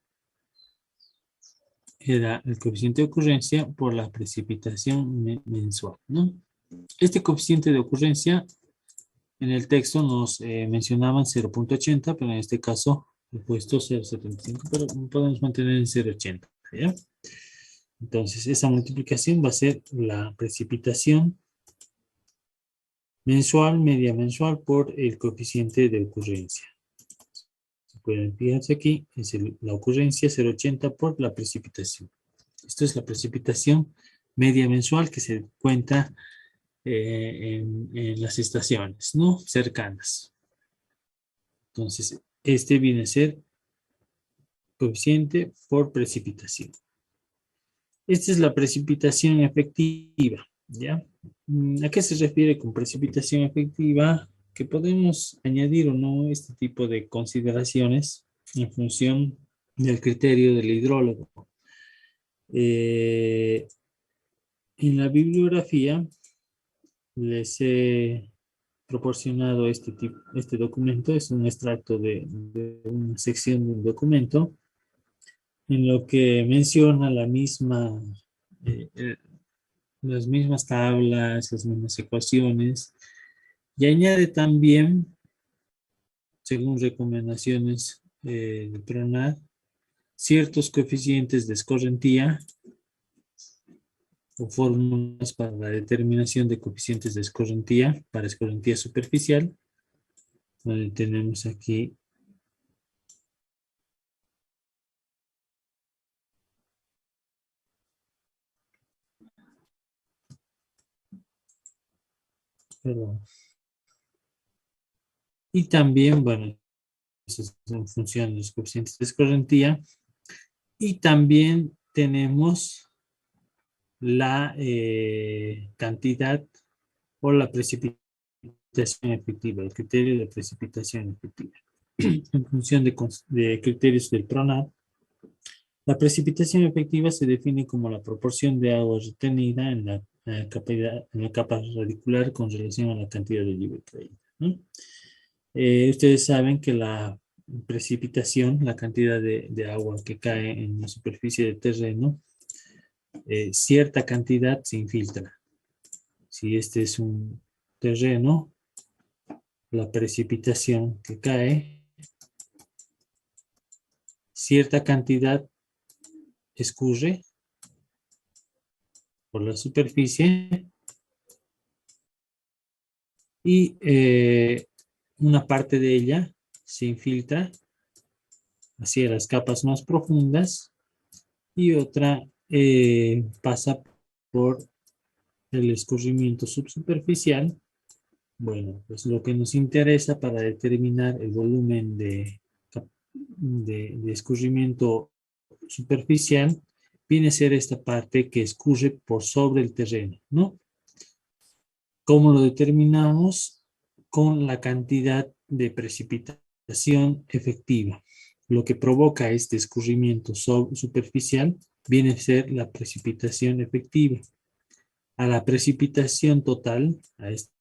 era el coeficiente de ocurrencia por la precipitación mensual, ¿no? Este coeficiente de ocurrencia en el texto nos mencionaban 0.80, pero en este caso he puesto 0.75, pero podemos mantener en 0.80, ¿ya? Entonces, esa multiplicación va a ser la precipitación mensual, media mensual, por el coeficiente de ocurrencia. Pueden fijarse aquí, es la ocurrencia 0.80 por la precipitación. Esto es la precipitación media mensual que se cuenta en las estaciones, ¿no? Cercanas. Entonces, este viene a ser coeficiente por precipitación. Esta es la precipitación efectiva, ¿ya? ¿A qué se refiere con precipitación efectiva? que podemos añadir o no este tipo de consideraciones en función del criterio del hidrólogo. Eh, en la bibliografía les he proporcionado este documento, es un extracto de una sección de un documento en lo que menciona eh, eh, las mismas tablas, las mismas ecuaciones, y añade también, según recomendaciones de PRONAF, ciertos coeficientes de escorrentía o fórmulas para la determinación de coeficientes de escorrentía para escorrentía superficial, donde tenemos aquí perdón. Y también, bueno, eso es en función de los coeficientes de escorrentía. Y también tenemos la cantidad o la precipitación efectiva, el criterio de precipitación efectiva. En función de criterios del PRONAF, la precipitación efectiva se define como la proporción de agua retenida en la capa radicular con relación a la cantidad de lluvia caída, ¿no? Ustedes saben que la precipitación, la cantidad de agua que cae en la superficie del terreno, cierta cantidad se infiltra. Si este es un terreno, la precipitación que cae, cierta cantidad escurre por la superficie y una parte de ella se infiltra hacia las capas más profundas y otra pasa por el escurrimiento subsuperficial. Bueno, pues lo que nos interesa para determinar el volumen de escurrimiento superficial viene a ser esta parte que escurre por sobre el terreno, ¿no? ¿Cómo lo determinamos? Con la cantidad de precipitación efectiva. Lo que provoca este escurrimiento superficial viene a ser la precipitación efectiva. A la precipitación total, a esta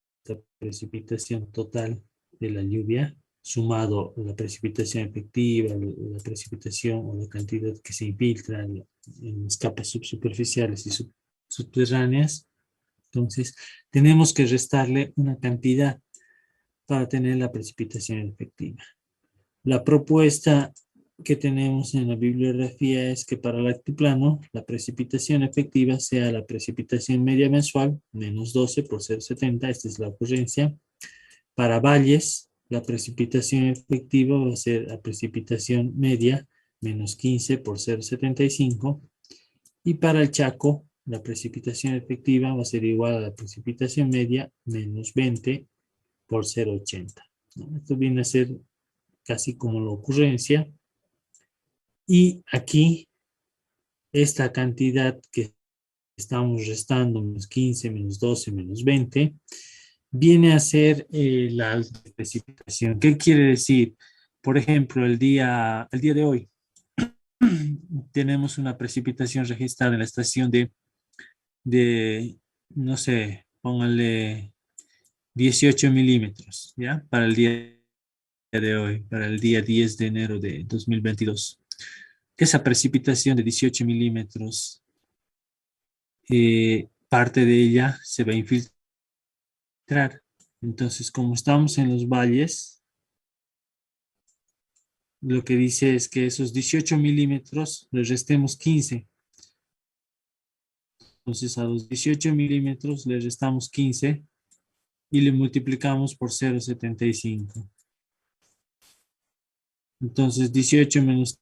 precipitación total de la lluvia, sumado a la precipitación efectiva, la precipitación o la cantidad que se infiltra en las capas subsuperficiales y subterráneas, entonces tenemos que restarle una cantidad para tener la precipitación efectiva. La propuesta que tenemos en la bibliografía es que para el altiplano la precipitación efectiva sea la precipitación media mensual, menos 12 por 0,70, esta es la ocurrencia. Para valles, la precipitación efectiva va a ser la precipitación media, menos 15 por 0,75. Y para el Chaco, la precipitación efectiva va a ser igual a la precipitación media, menos 20 por 0,80. ¿No? Esto viene a ser casi como la ocurrencia. Y aquí, esta cantidad que estamos restando, menos 15, menos 12, menos 20, viene a ser la alta precipitación. ¿Qué quiere decir? Por ejemplo, el día de hoy tenemos una precipitación registrada en la estación de no sé, póngale 18 milímetros, ¿ya? Para el día de hoy, para el día 10 de enero de 2022. Esa precipitación de 18 milímetros, parte de ella se va a infiltrar. Entonces, como estamos en los valles, lo que dice es que esos 18 milímetros le restemos 15. Entonces, a los 18 milímetros le restamos 15 y le multiplicamos por 0,75. Entonces, 18 menos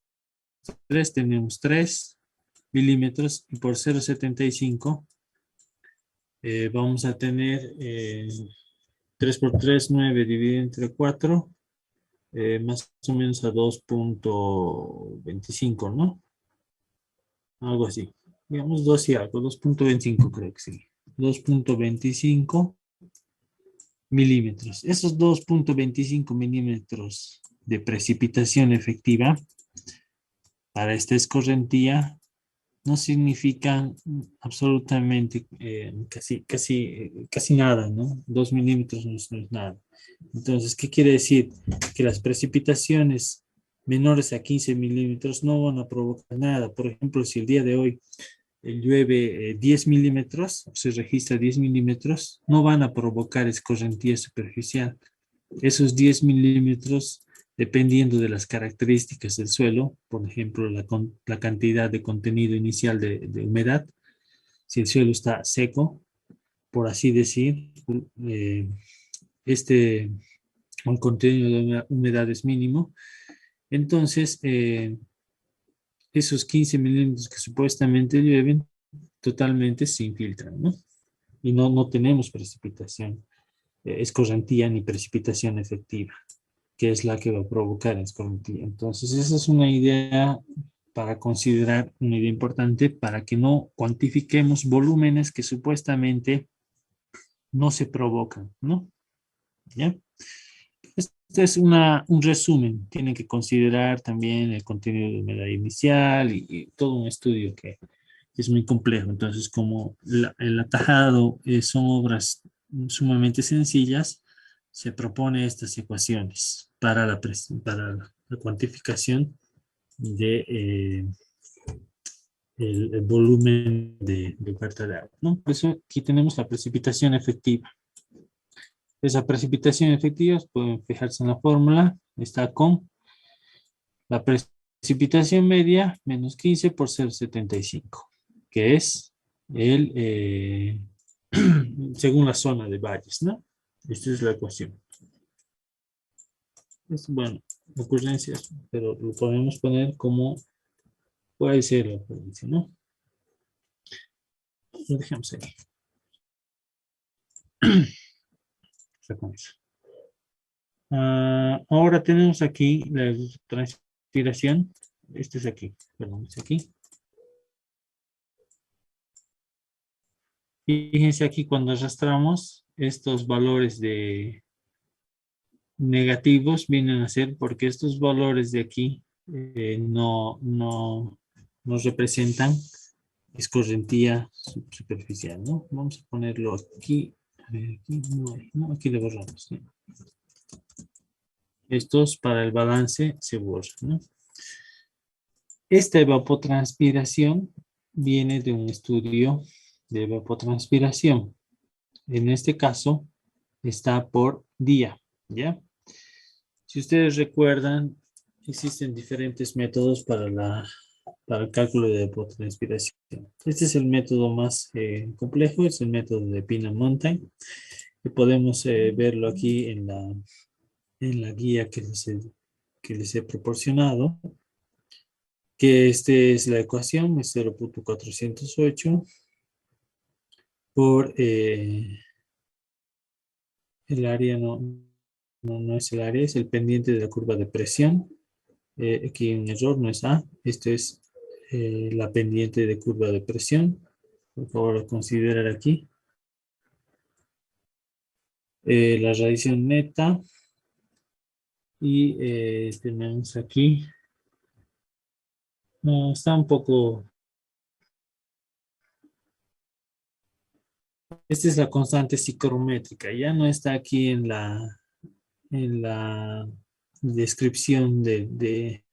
3 tenemos 3 milímetros y por 0,75 vamos a tener 3 por 3, 9 dividido entre 4, más o menos a 2,25, ¿no? Algo así. Digamos 2 y algo, 2,25 creo que sí. 2,25 milímetros. Esos 2.25 milímetros de precipitación efectiva para esta escorrentía no significan absolutamente casi nada, ¿no? 2 milímetros no es nada. Entonces, ¿qué quiere decir? Que las precipitaciones menores a 15 milímetros no van a provocar nada. Por ejemplo, si el día de hoy llueve 10 milímetros, se registra 10 milímetros, no van a provocar escorrentía superficial. Esos 10 milímetros, dependiendo de las características del suelo, por ejemplo, la cantidad de contenido inicial de humedad, si el suelo está seco, por así decir, eh, este, el contenido de humedad es mínimo, entonces esos 15 milímetros que supuestamente llueven totalmente se infiltran, ¿no? Y no tenemos precipitación, escorrentía ni precipitación efectiva, que es la que va a provocar escorrentía. Entonces, esa es una idea para considerar, una idea importante para que no cuantifiquemos volúmenes que supuestamente no se provocan, ¿no? ¿Ya? Este es un resumen. Tienen que considerar también el contenido de humedad inicial y todo un estudio que es muy complejo. Entonces, como el atajado son obras sumamente sencillas, se propone estas ecuaciones para la cuantificación de el volumen de oferta de agua, ¿no? Por eso aquí tenemos la precipitación efectiva. Esa precipitación efectiva puede fijarse en la fórmula, está con la precipitación media menos 15 por 0,75, que es según la zona de valles, ¿no? Esta es la ecuación. Es, bueno, ocurrencias, pero lo podemos poner como puede ser la ocurrencia, ¿no? Lo dejamos ahí. Ahora tenemos aquí la transpiración. Este es aquí, perdón, es aquí. Fíjense aquí cuando arrastramos estos valores de negativos vienen a ser porque estos valores de aquí no representan escorrentía superficial, ¿no? Vamos a ponerlo aquí. A ver, aquí no hay, no, aquí le borramos, ¿no? Estos para el balance se borran, ¿no? Esta evapotranspiración viene de un estudio de evapotranspiración. En este caso está por día, ¿ya? Si ustedes recuerdan, existen diferentes métodos para el cálculo de evapotranspiración. Este es el método más complejo, es el método de Pina Mountain, y podemos verlo aquí en la guía que les he proporcionado, que esta es la ecuación, es 0.408 por el área, no es el área, es el pendiente de la curva de presión. Aquí un error, no es A, esto es la pendiente de curva de presión. Por favor, considerar aquí. La radiación neta y tenemos aquí, no, está un poco, esta es la constante psicrométrica, ya no está aquí en la descripción de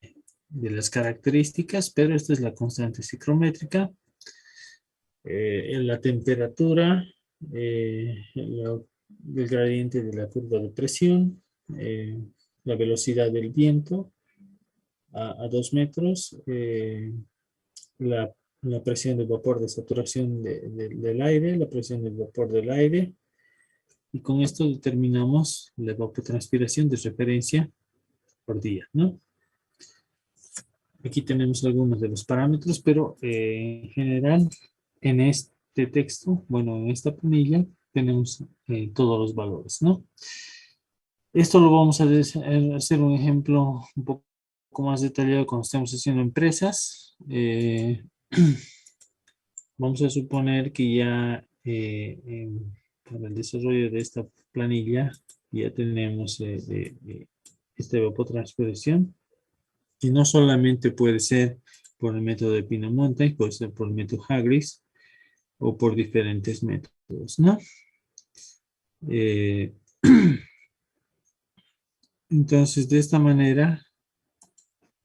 las características, pero esta es la constante psicrométrica. En la temperatura, el gradiente de la curva de presión, la velocidad del viento a 2 metros, la, la presión del vapor de saturación del aire, la presión del vapor del aire, y con esto determinamos la evapotranspiración de referencia por día, ¿no? Aquí tenemos algunos de los parámetros, pero en general, en este texto, bueno, en esta planilla, tenemos todos los valores, ¿no? Esto lo vamos a hacer un ejemplo un poco más detallado cuando estemos haciendo empresas. Vamos a suponer que ya para el desarrollo de esta planilla, ya tenemos esta evapotranspiración. Y no solamente puede ser por el método de Pinamonte, puede ser por el método Hargreaves o por diferentes métodos, ¿no? Eh, entonces, de esta manera,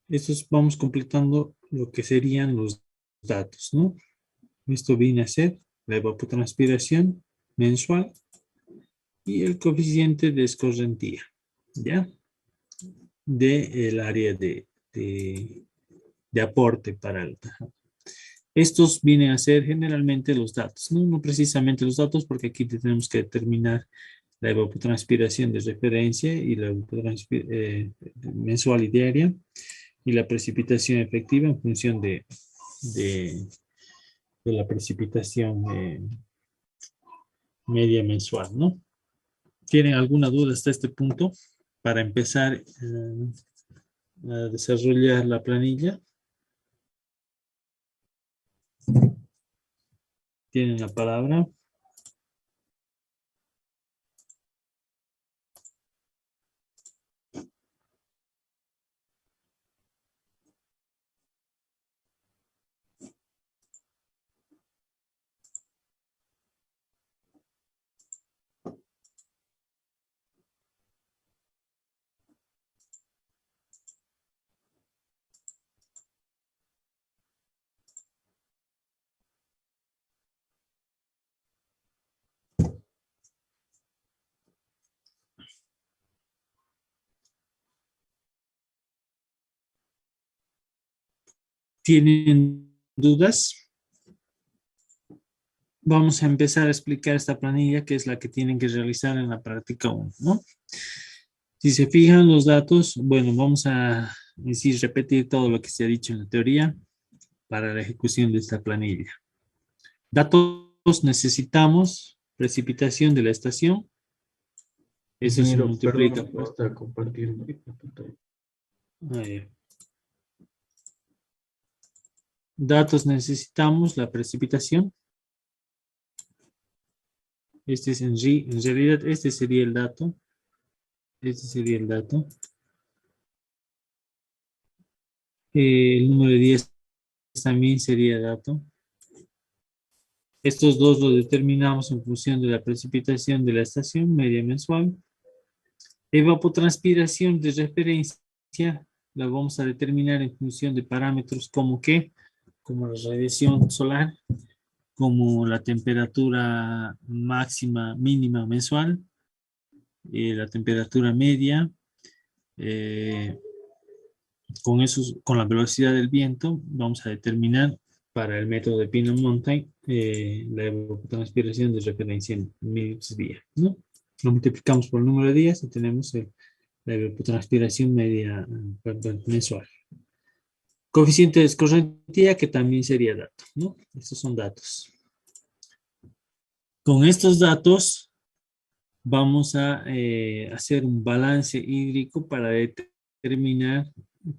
estos vamos completando lo que serían los datos, ¿no? Esto viene a ser la evapotranspiración mensual y el coeficiente de escorrentía, ¿ya? Del área de aporte para el tajado. Estos vienen a ser generalmente los datos, ¿no? No precisamente los datos, porque aquí tenemos que determinar la evapotranspiración de referencia y la evapotranspiración mensual y diaria y la precipitación efectiva en función de, de la precipitación media mensual, ¿no? ¿Tienen alguna duda hasta este punto para empezar a desarrollar la planilla? ¿Tienen la palabra? ¿Tienen dudas? Vamos a empezar a explicar esta planilla, que es la que tienen que realizar en la práctica 1, ¿no? Si se fijan los datos, bueno, vamos a decir, repetir todo lo que se ha dicho en la teoría para la ejecución de esta planilla. Datos necesitamos, precipitación de la estación, eso se Ingeniero, perdón, multiplica me por... cuesta compartir la pantalla. Datos necesitamos, la precipitación. Este es en realidad este sería el dato. Este sería el dato. El número de 10 también sería dato. Estos dos los determinamos en función de la precipitación de la estación media mensual. Evapotranspiración de referencia la vamos a determinar en función de parámetros como qué, como la radiación solar, como la temperatura máxima, mínima mensual, la temperatura media, eh, con la velocidad del viento, vamos a determinar para el método de Pino-Mountain la evapotranspiración de referencia en minutos día, ¿no? Lo multiplicamos por el número de días y tenemos la evapotranspiración media, perdón, mensual. Coeficiente de escorrentía, que también sería dato, ¿no? Estos son datos. Con estos datos vamos a hacer un balance hídrico para determinar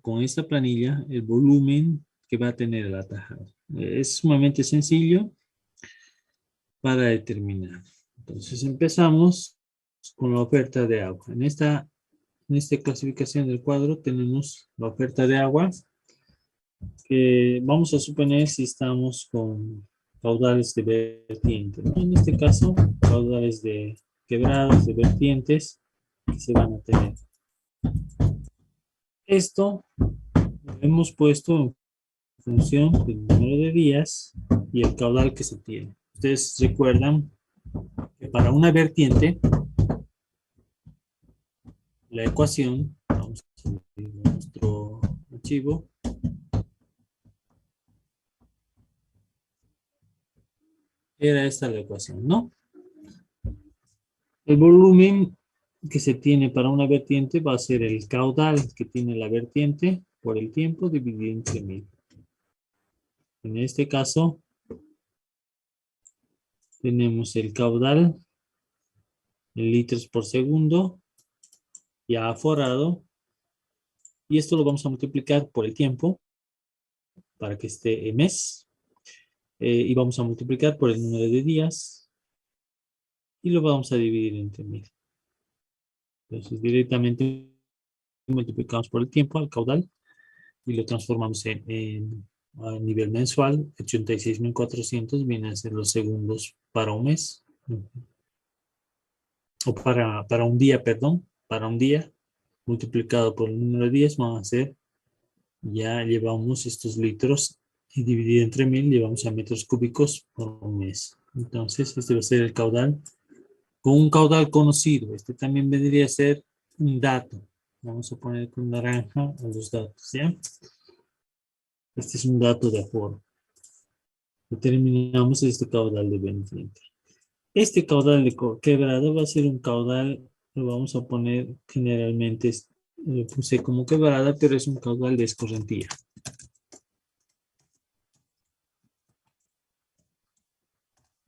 con esta planilla el volumen que va a tener el atajado. Es sumamente sencillo para determinar. Entonces empezamos con la oferta de agua. En esta clasificación del cuadro tenemos la oferta de agua que vamos a suponer si estamos con caudales de vertiente, ¿no? En este caso, caudales de quebradas, de vertientes que se van a tener. Esto lo hemos puesto en función del número de días y el caudal que se tiene. Ustedes recuerdan que para una vertiente, la ecuación, vamos a abrir nuestro archivo, era esta la ecuación, ¿no? El volumen que se tiene para una vertiente va a ser el caudal que tiene la vertiente por el tiempo dividido entre 1000. En este caso, tenemos el caudal en litros por segundo, ya aforado, y esto lo vamos a multiplicar por el tiempo para que esté en mes, y vamos a multiplicar por el número de días y lo vamos a dividir entre 1000. Entonces directamente multiplicamos por el tiempo al caudal y lo transformamos a nivel mensual. 86.400 viene a ser los segundos para un mes. O para un día, perdón. Para un día multiplicado por el número de días van a ser, ya llevamos estos litros y dividido entre 1000 llevamos a metros cúbicos por un mes. Entonces este va a ser el caudal con un caudal conocido. Este también vendría a ser un dato. Vamos a poner con naranja a los datos, ¿ya? Este es un dato de aforo. Determinamos este caudal de beneficio. Este caudal de quebrada va a ser un caudal, lo vamos a poner generalmente, lo puse como quebrada, pero es un caudal de escorrentía.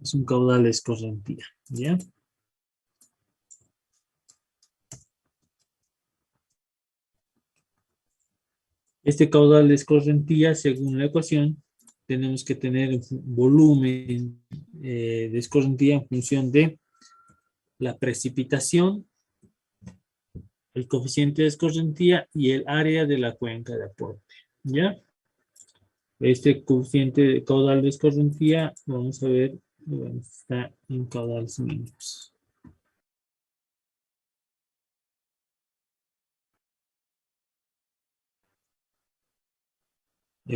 Es un caudal de escorrentía, ¿ya? Este caudal de escorrentía, según la ecuación, tenemos que tener volumen de escorrentía en función de la precipitación, el coeficiente de escorrentía y el área de la cuenca de aporte, ¿ya? Este coeficiente de caudal de escorrentía, vamos a ver, está en caudales mínimos.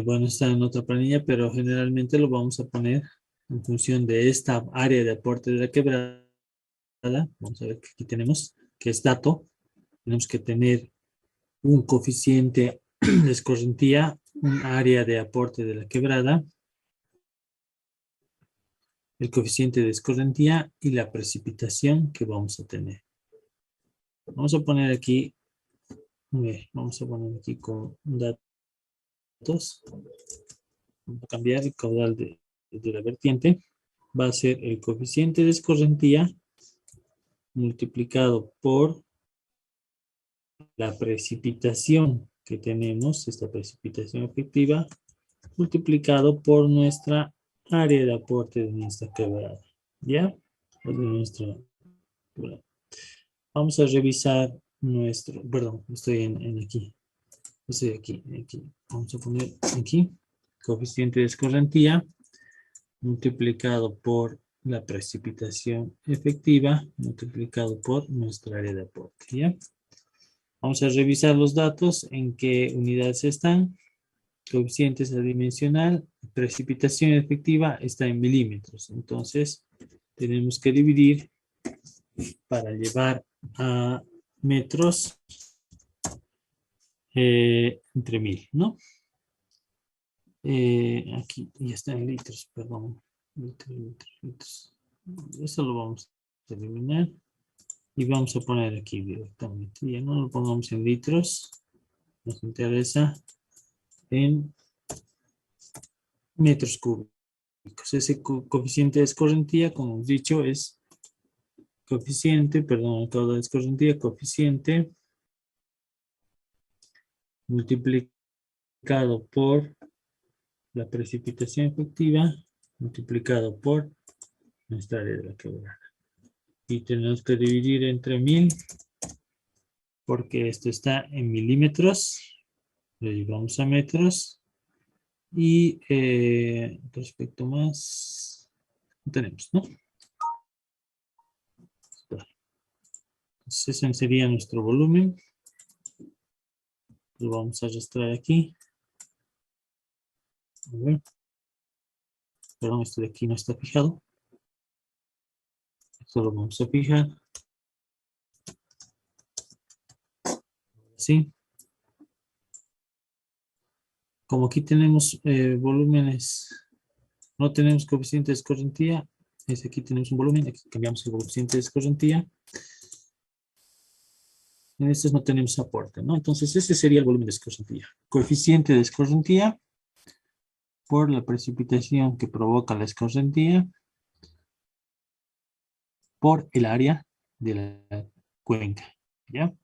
Bueno, está en otra planilla, pero generalmente lo vamos a poner en función de esta área de aporte de la quebrada. Vamos a ver que aquí tenemos, que es dato. Tenemos que tener un coeficiente de escorrentía, un área de aporte de la quebrada, el coeficiente de escorrentía y la precipitación que vamos a tener. Vamos a poner aquí, vamos a poner aquí con datos. Vamos a cambiar el caudal de la vertiente. Va a ser el coeficiente de escorrentía multiplicado por la precipitación que tenemos, esta precipitación efectiva, multiplicado por nuestra área de aporte de nuestra quebrada, ¿ya? De nuestra quebrada. Vamos a revisar nuestro, perdón, estoy en aquí, estoy aquí. Vamos a poner aquí, coeficiente de escorrentía multiplicado por la precipitación efectiva multiplicado por nuestra área de aporte, ¿ya? Vamos a revisar los datos, en qué unidades están. Coeficientes adimensional, precipitación efectiva está en milímetros. Entonces, tenemos que dividir para llevar a metros entre 1000, ¿no? Aquí ya está en litros, perdón. Litros. Eso lo vamos a eliminar. Y vamos a poner aquí directamente. Ya no lo pongamos en litros. Nos interesa en metros cúbicos. Ese coeficiente de escorrentía, como hemos dicho, es coeficiente, perdón, el caudal de escorrentía, coeficiente multiplicado por la precipitación efectiva multiplicado por nuestra área de la quebrada. Y tenemos que dividir entre 1000 porque esto está en milímetros. Lo llevamos a metros. Y respecto más, tenemos, ¿no? Entonces ese sería nuestro volumen. Lo vamos a arrastrar aquí. A ver. Perdón, esto de aquí no está fijado. Esto lo vamos a fijar. Así. Como aquí tenemos volúmenes, no tenemos coeficiente de escorrentía. Aquí tenemos un volumen, aquí cambiamos el coeficiente de escorrentía. En estos no tenemos aporte, ¿no? Entonces ese sería el volumen de escorrentía. Coeficiente de escorrentía por la precipitación que provoca la escorrentía por el área de la cuenca, ¿ya?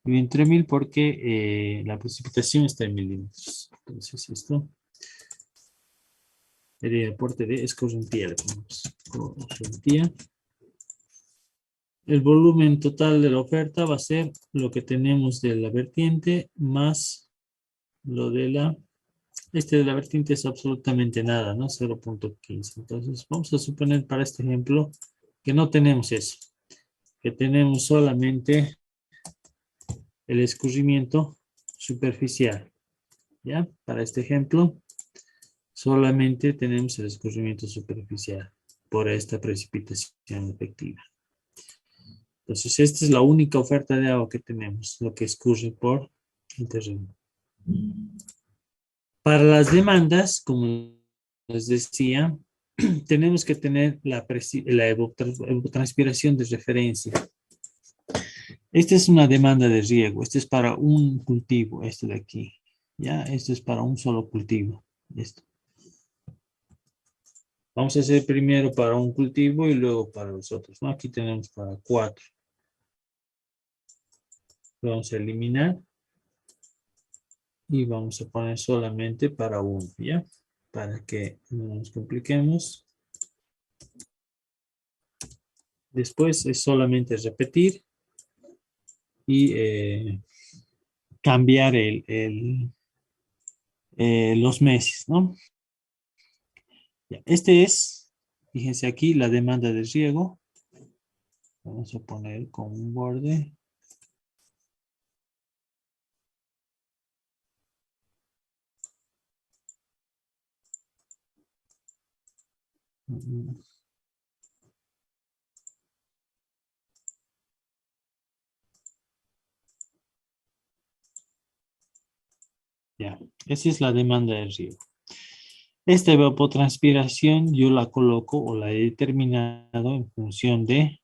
Y entre 1000 porque la precipitación está en milímetros. Entonces esto sería el aporte de escorrentía. Le ponemos escorrentía El volumen total de la oferta va a ser lo que tenemos de la vertiente más lo de la... Este de la vertiente es absolutamente nada, ¿no? 0,15. Entonces, vamos a suponer para este ejemplo que no tenemos eso, que tenemos solamente el escurrimiento superficial, ¿ya? Para este ejemplo, solamente tenemos el escurrimiento superficial por esta precipitación efectiva. Entonces, esta es la única oferta de agua que tenemos, lo que escurre por el terreno. Para las demandas, como les decía, tenemos que tener la evapotranspiración de referencia. Esta es una demanda de riego. Este es para un cultivo, este de aquí. ¿Ya? Esto es para un solo cultivo. Esto. Vamos a hacer primero para un cultivo y luego para los otros, ¿no? Aquí tenemos para 4. Lo vamos a eliminar y vamos a poner solamente para uno, ¿ya? Para que no nos compliquemos. Después es solamente repetir y cambiar los meses, ¿no? Ya, este es, fíjense aquí, la demanda de riego. Vamos a poner con un borde. Ya, esa es la demanda de riego. Esta evapotranspiración yo la coloco o la he determinado en función de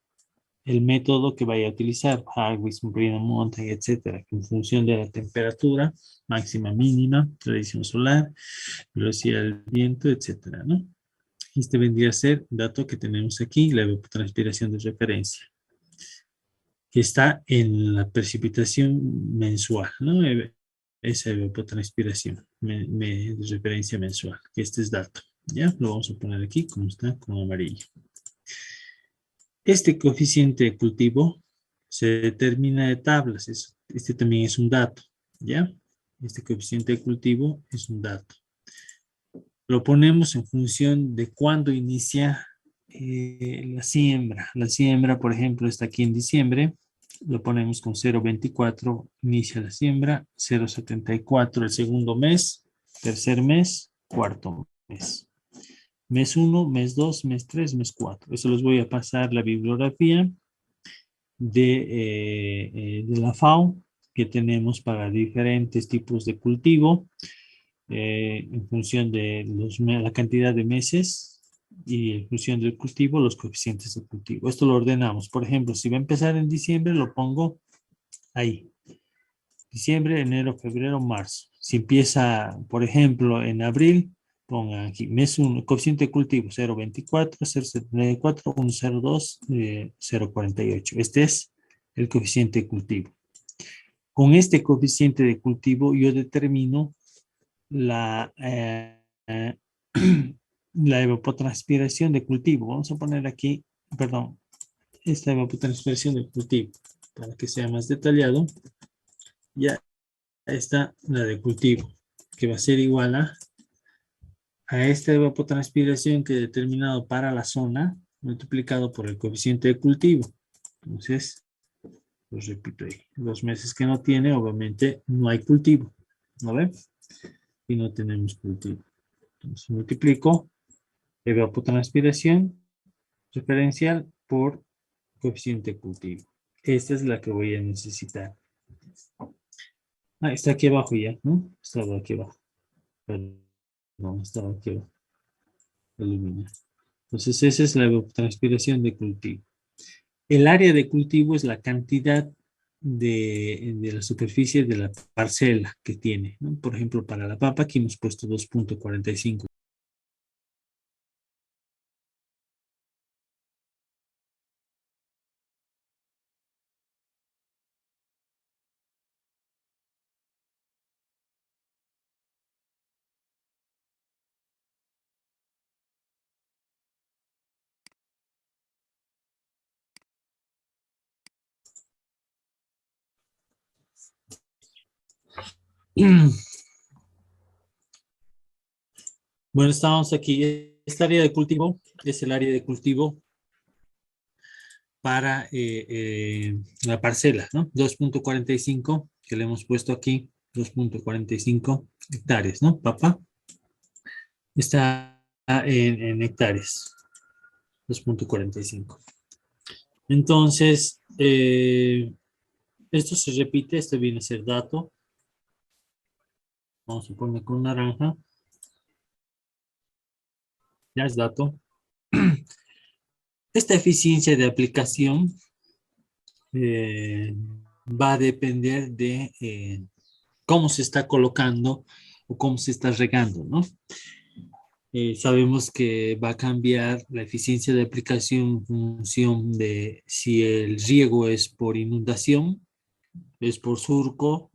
el método que vaya a utilizar, Hargreaves, Brina, Montague, etcétera, en función de la temperatura máxima, mínima, radiación solar, velocidad del viento, etcétera, ¿no? Este vendría a ser el dato que tenemos aquí, la evapotranspiración de referencia, que está en la precipitación mensual, ¿no? Esa evapotranspiración de referencia mensual, que este es dato, ¿ya? Lo vamos a poner aquí como está, con amarillo. Este coeficiente de cultivo se determina de tablas, este también es un dato, ¿ya? Este coeficiente de cultivo es un dato. Lo ponemos en función de cuándo inicia la siembra. La siembra, por ejemplo, está aquí en diciembre. Lo ponemos con 0,24, inicia la siembra. 0,74 el segundo mes, tercer mes, cuarto mes. Mes 1, mes 2, mes 3, mes 4. Eso les voy a pasar la bibliografía de la FAO que tenemos para diferentes tipos de cultivo en función de la cantidad de meses y en función del cultivo, los coeficientes de cultivo. Esto lo ordenamos. Por ejemplo, si va a empezar en diciembre, lo pongo ahí. Diciembre, enero, febrero, marzo. Si empieza, por ejemplo, en abril, pongan aquí, mes 1, coeficiente de cultivo 0,24, 0,74, 1,02, 0,48. Este es el coeficiente de cultivo. Con este coeficiente de cultivo yo determino la, la evapotranspiración de cultivo. Vamos a poner aquí, perdón, esta evapotranspiración de cultivo para que sea más detallado. Ya está la de cultivo, que va a ser igual a esta evapotranspiración que he determinado para la zona multiplicado por el coeficiente de cultivo. Entonces, los repito ahí. Los meses que no tiene, obviamente, no hay cultivo. ¿No ven? Y no tenemos cultivo. Entonces, multiplico evapotranspiración referencial por coeficiente de cultivo. Esta es la que voy a necesitar. Ah, está aquí abajo ya, ¿no? Estaba aquí abajo. Perdón, estaba aquí abajo. Elimina. Entonces, esa es la evapotranspiración de cultivo. El área de cultivo es la cantidad de la superficie de la parcela que tiene, ¿no? Por ejemplo, para la papa aquí hemos puesto 2,45 Bueno, estamos aquí. Esta área de cultivo es el área de cultivo para la parcela, ¿no? 2.45 que le hemos puesto aquí, 2.45 hectáreas, ¿no? Papá está en hectáreas, 2.45. Entonces, esto se repite, esto viene a ser dato. Vamos a poner con naranja. Ya es dato. Esta eficiencia de aplicación va a depender de cómo se está colocando o cómo se está regando, ¿no? Sabemos que va a cambiar la eficiencia de aplicación en función de si el riego es por inundación, es por surco,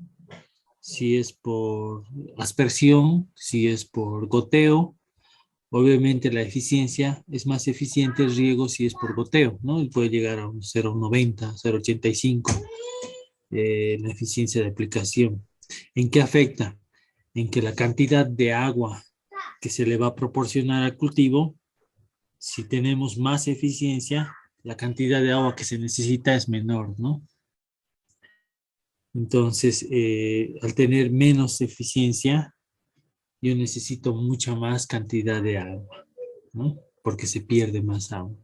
si es por aspersión, si es por goteo. Obviamente la eficiencia es más eficiente el riego si es por goteo, ¿no? Y puede llegar a un 0,90, 0,85 la eficiencia de aplicación. ¿En qué afecta? En que la cantidad de agua que se le va a proporcionar al cultivo, si tenemos más eficiencia, la cantidad de agua que se necesita es menor, ¿no? Entonces, al tener menos eficiencia, yo necesito mucha más cantidad de agua, ¿no? Porque se pierde más agua.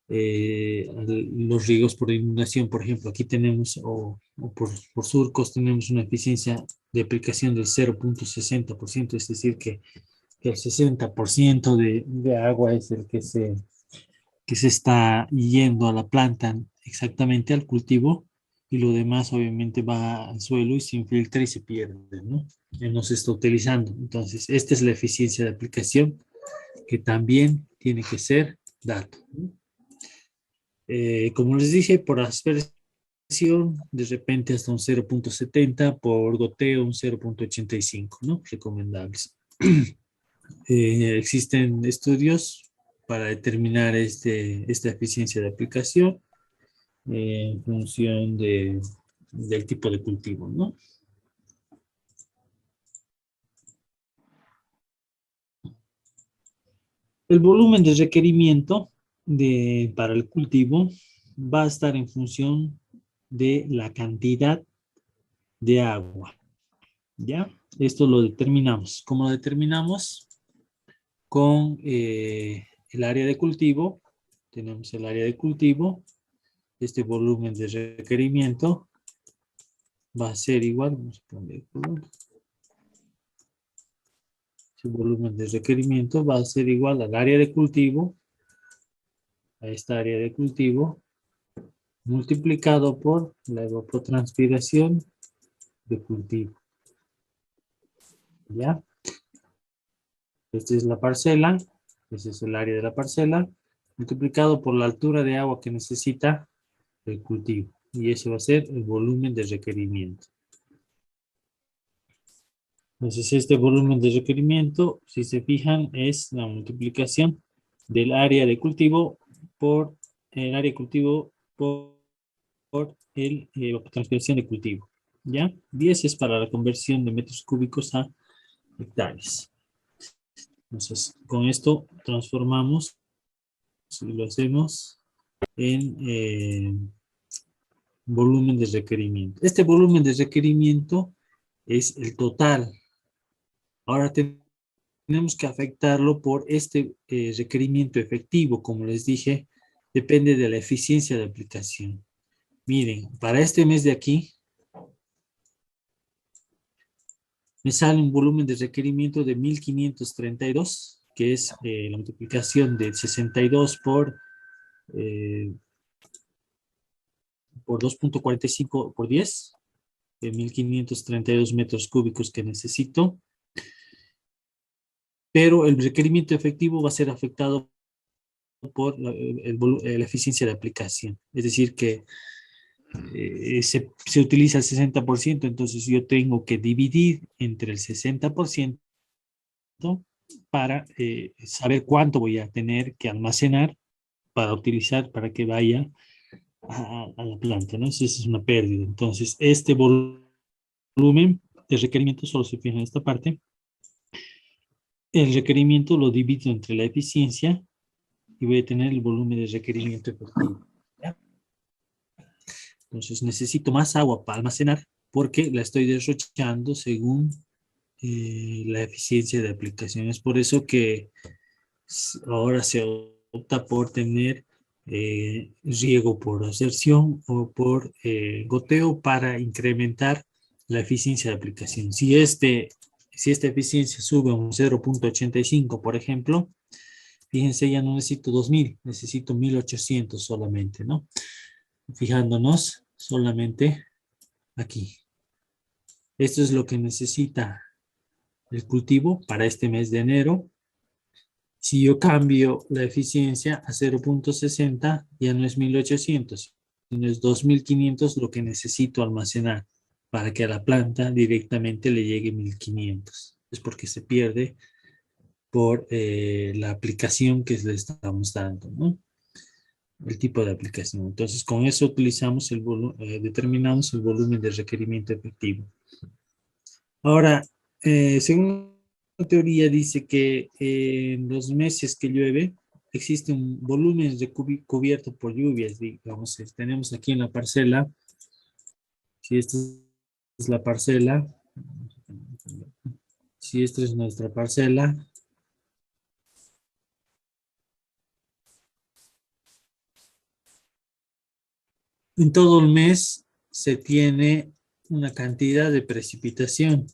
Los riegos por inundación, por ejemplo, aquí tenemos, o por surcos, tenemos una eficiencia de aplicación del 0,60%, es decir, que el 60% de agua es el que se está yendo a la planta, exactamente al cultivo, y lo demás obviamente va al suelo y se infiltra y se pierde, ¿no? Y no se está utilizando. Entonces, esta es la eficiencia de aplicación que también tiene que ser dato, ¿no? Como les dije, por aspersión, de repente hasta un 0,70, por goteo un 0,85, ¿no? Recomendables. Existen estudios para determinar esta eficiencia de aplicación en función del tipo de cultivo, ¿no? El volumen de requerimiento para el cultivo va a estar en función de la cantidad de agua, ¿ya? Esto lo determinamos. ¿Cómo lo determinamos? Con el área de cultivo. Tenemos el área de cultivo. Este volumen de requerimiento va a ser igual, vamos a poner su volumen de requerimiento va a ser igual al área de cultivo, a esta área de cultivo, multiplicado por la evapotranspiración de cultivo. ¿Ya? Esta es la parcela, este es el área de la parcela, multiplicado por la altura de agua que necesita el cultivo. Y ese va a ser el volumen de requerimiento. Entonces, este volumen de requerimiento, si se fijan, es la multiplicación del área de cultivo por el área de cultivo por transferencia de cultivo. ¿Ya? 10 es para la conversión de metros cúbicos a hectáreas. Entonces, con esto transformamos, si lo hacemos, en volumen de requerimiento. Este volumen de requerimiento es el total. Ahora tenemos que afectarlo por este requerimiento efectivo, como les dije, depende de la eficiencia de aplicación. Miren, para este mes de aquí, me sale un volumen de requerimiento de 1532, que es la multiplicación de 62 por 2.45 por 10, de 1532 metros cúbicos que necesito, pero el requerimiento efectivo va a ser afectado por la eficiencia de aplicación. Es decir, que se utiliza el 60%, entonces yo tengo que dividir entre el 60% para saber cuánto voy a tener que almacenar para utilizar, para que vaya a la planta, ¿no? Entonces es una pérdida. Entonces, este volumen de requerimiento, solo se fija en esta parte. El requerimiento lo divido entre la eficiencia y voy a tener el volumen de requerimiento efectivo. ¿Ya? Entonces necesito más agua para almacenar porque la estoy derrochando según la eficiencia de aplicación. Es por eso que ahora se opta por tener riego por aspersión o por goteo para incrementar la eficiencia de aplicación. Si esta eficiencia sube a un 0,85, por ejemplo, fíjense, ya no necesito 2000, necesito 1800 solamente, ¿no? Fijándonos solamente aquí. Esto es lo que necesita el cultivo para este mes de enero. Si yo cambio la eficiencia a 0,60, ya no es 1800, sino es 2500 lo que necesito almacenar para que a la planta directamente le llegue 1500. Es porque se pierde por la aplicación que le estamos dando, ¿no? El tipo de aplicación. Entonces, con eso utilizamos determinamos el volumen de requerimiento efectivo. Ahora, según la teoría dice que en los meses que llueve existe un volumen cubierto por lluvias, digamos, tenemos aquí en la parcela, si esta es la parcela, si esta es nuestra parcela, en todo el mes se tiene una cantidad de precipitación.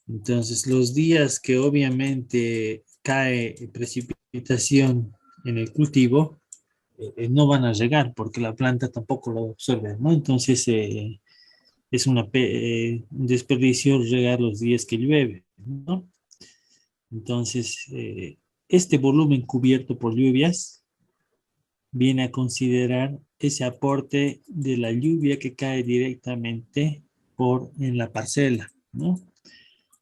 Entonces, los días que obviamente cae precipitación en el cultivo, no van a llegar porque la planta tampoco lo absorbe, ¿no? Entonces, es un desperdicio regar los días que llueve, ¿no? Entonces, este volumen cubierto por lluvias viene a considerar ese aporte de la lluvia que cae directamente en la parcela, ¿no?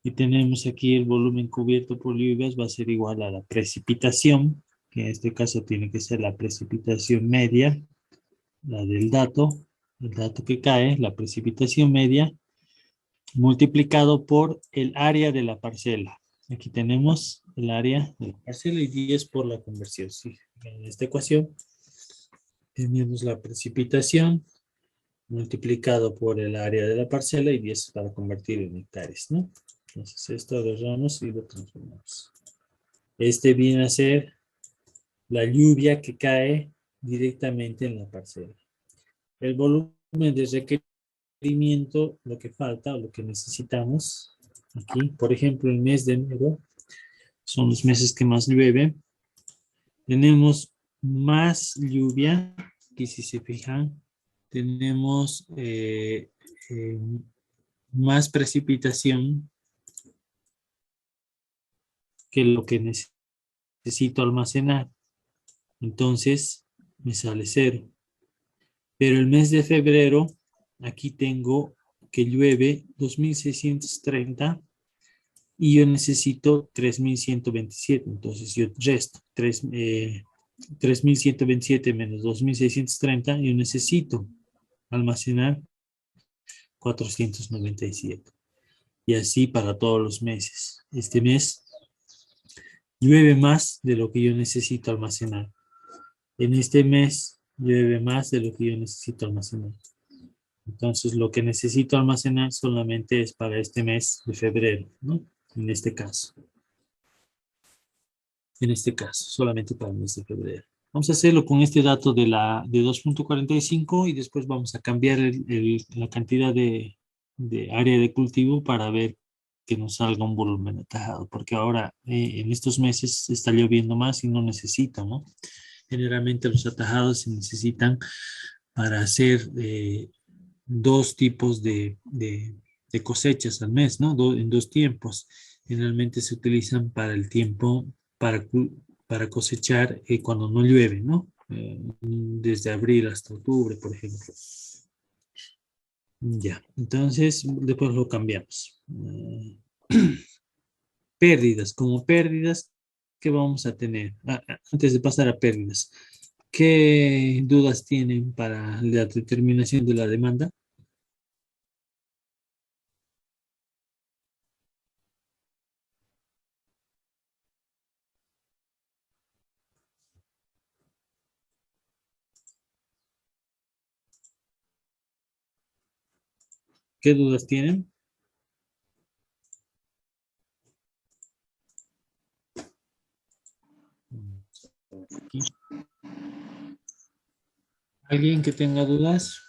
Y tenemos aquí el volumen cubierto por lluvias va a ser igual a la precipitación, que en este caso tiene que ser la precipitación media, la del dato, el dato que cae, la precipitación media, multiplicado por el área de la parcela. Aquí tenemos el área de la parcela y 10 por la conversión. Sí, en esta ecuación tenemos la precipitación multiplicado por el área de la parcela y 10 para convertir en hectáreas, ¿no? Entonces esto agarramos y lo transformamos. Este viene a ser la lluvia que cae directamente en la parcela. El volumen de requerimiento, lo que falta o lo que necesitamos aquí, por ejemplo, el mes de enero, son los meses que más llueve. Tenemos más lluvia, que si se fijan, tenemos más precipitación que lo que necesito almacenar. Entonces, me sale 0. Pero el mes de febrero, aquí tengo que llueve 2630 y yo necesito 3127. Entonces, yo resto 3127 menos 2630, yo necesito almacenar 497. Y así para todos los meses. Este mes llueve más de lo que yo necesito almacenar. En este mes llueve más de lo que yo necesito almacenar. Entonces, lo que necesito almacenar solamente es para este mes de febrero, ¿no? En este caso. En este caso, solamente para el mes de febrero. Vamos a hacerlo con este dato de 2.45 y después vamos a cambiar la cantidad de área de cultivo para ver que nos salga un volumen atajado, porque ahora en estos meses está lloviendo más y no necesita, ¿no? Generalmente los atajados se necesitan para hacer 2 tipos de cosechas al mes, ¿no? En 2 tiempos. Generalmente se utilizan para el tiempo, para cosechar cuando no llueve, ¿no? Desde abril hasta octubre, por ejemplo. Ya, entonces después lo cambiamos. Pérdidas, como pérdidas, ¿qué vamos a tener? Antes de pasar a pérdidas, ¿qué dudas tienen para la determinación de la demanda? ¿Qué dudas tienen? Aquí. ¿Alguien que tenga dudas?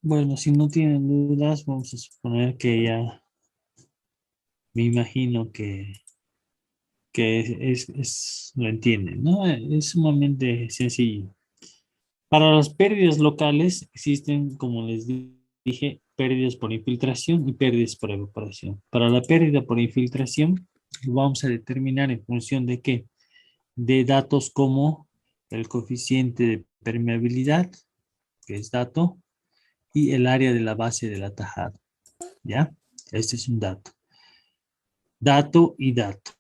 Bueno, si no tienen dudas, vamos a suponer que ya me imagino que lo entienden, ¿no? Es sumamente sencillo. Para las pérdidas locales existen, como les dije, pérdidas por infiltración y pérdidas por evaporación. Para la pérdida por infiltración, lo vamos a determinar en función de qué? De datos como el coeficiente de permeabilidad, que es dato, y el área de la base del atajado, ¿ya? Este es un dato. Dato y dato.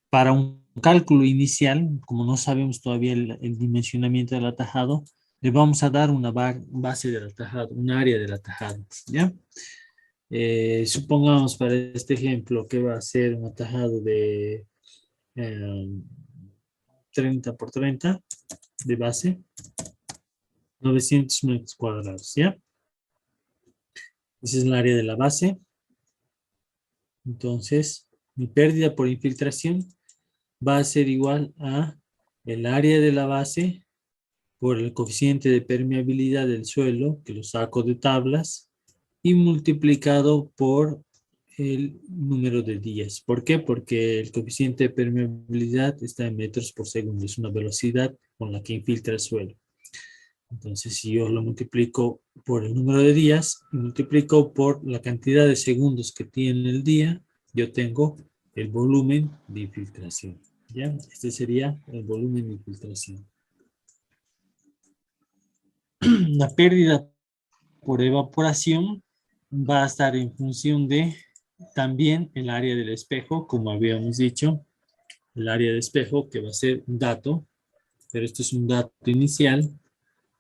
Para un cálculo inicial, como no sabemos todavía el dimensionamiento del atajado, le vamos a dar una base del atajado, un área del atajado, ¿ya? Supongamos para este ejemplo que va a ser un atajado de 30 por 30 de base, 900 metros cuadrados, ¿ya? Ese es el área de la base. Entonces, mi pérdida por infiltración va a ser igual a el área de la base por el coeficiente de permeabilidad del suelo, que lo saco de tablas, y multiplicado por el número de días. ¿Por qué? Porque el coeficiente de permeabilidad está en metros por segundo, es una velocidad con la que infiltra el suelo. Entonces, si yo lo multiplico por el número de días y multiplico por la cantidad de segundos que tiene el día, yo tengo el volumen de infiltración. ¿Ya? Este sería el volumen de infiltración. La pérdida por evaporación va a estar en función de también el área del espejo, como habíamos dicho, el área de espejo que va a ser un dato, pero esto es un dato inicial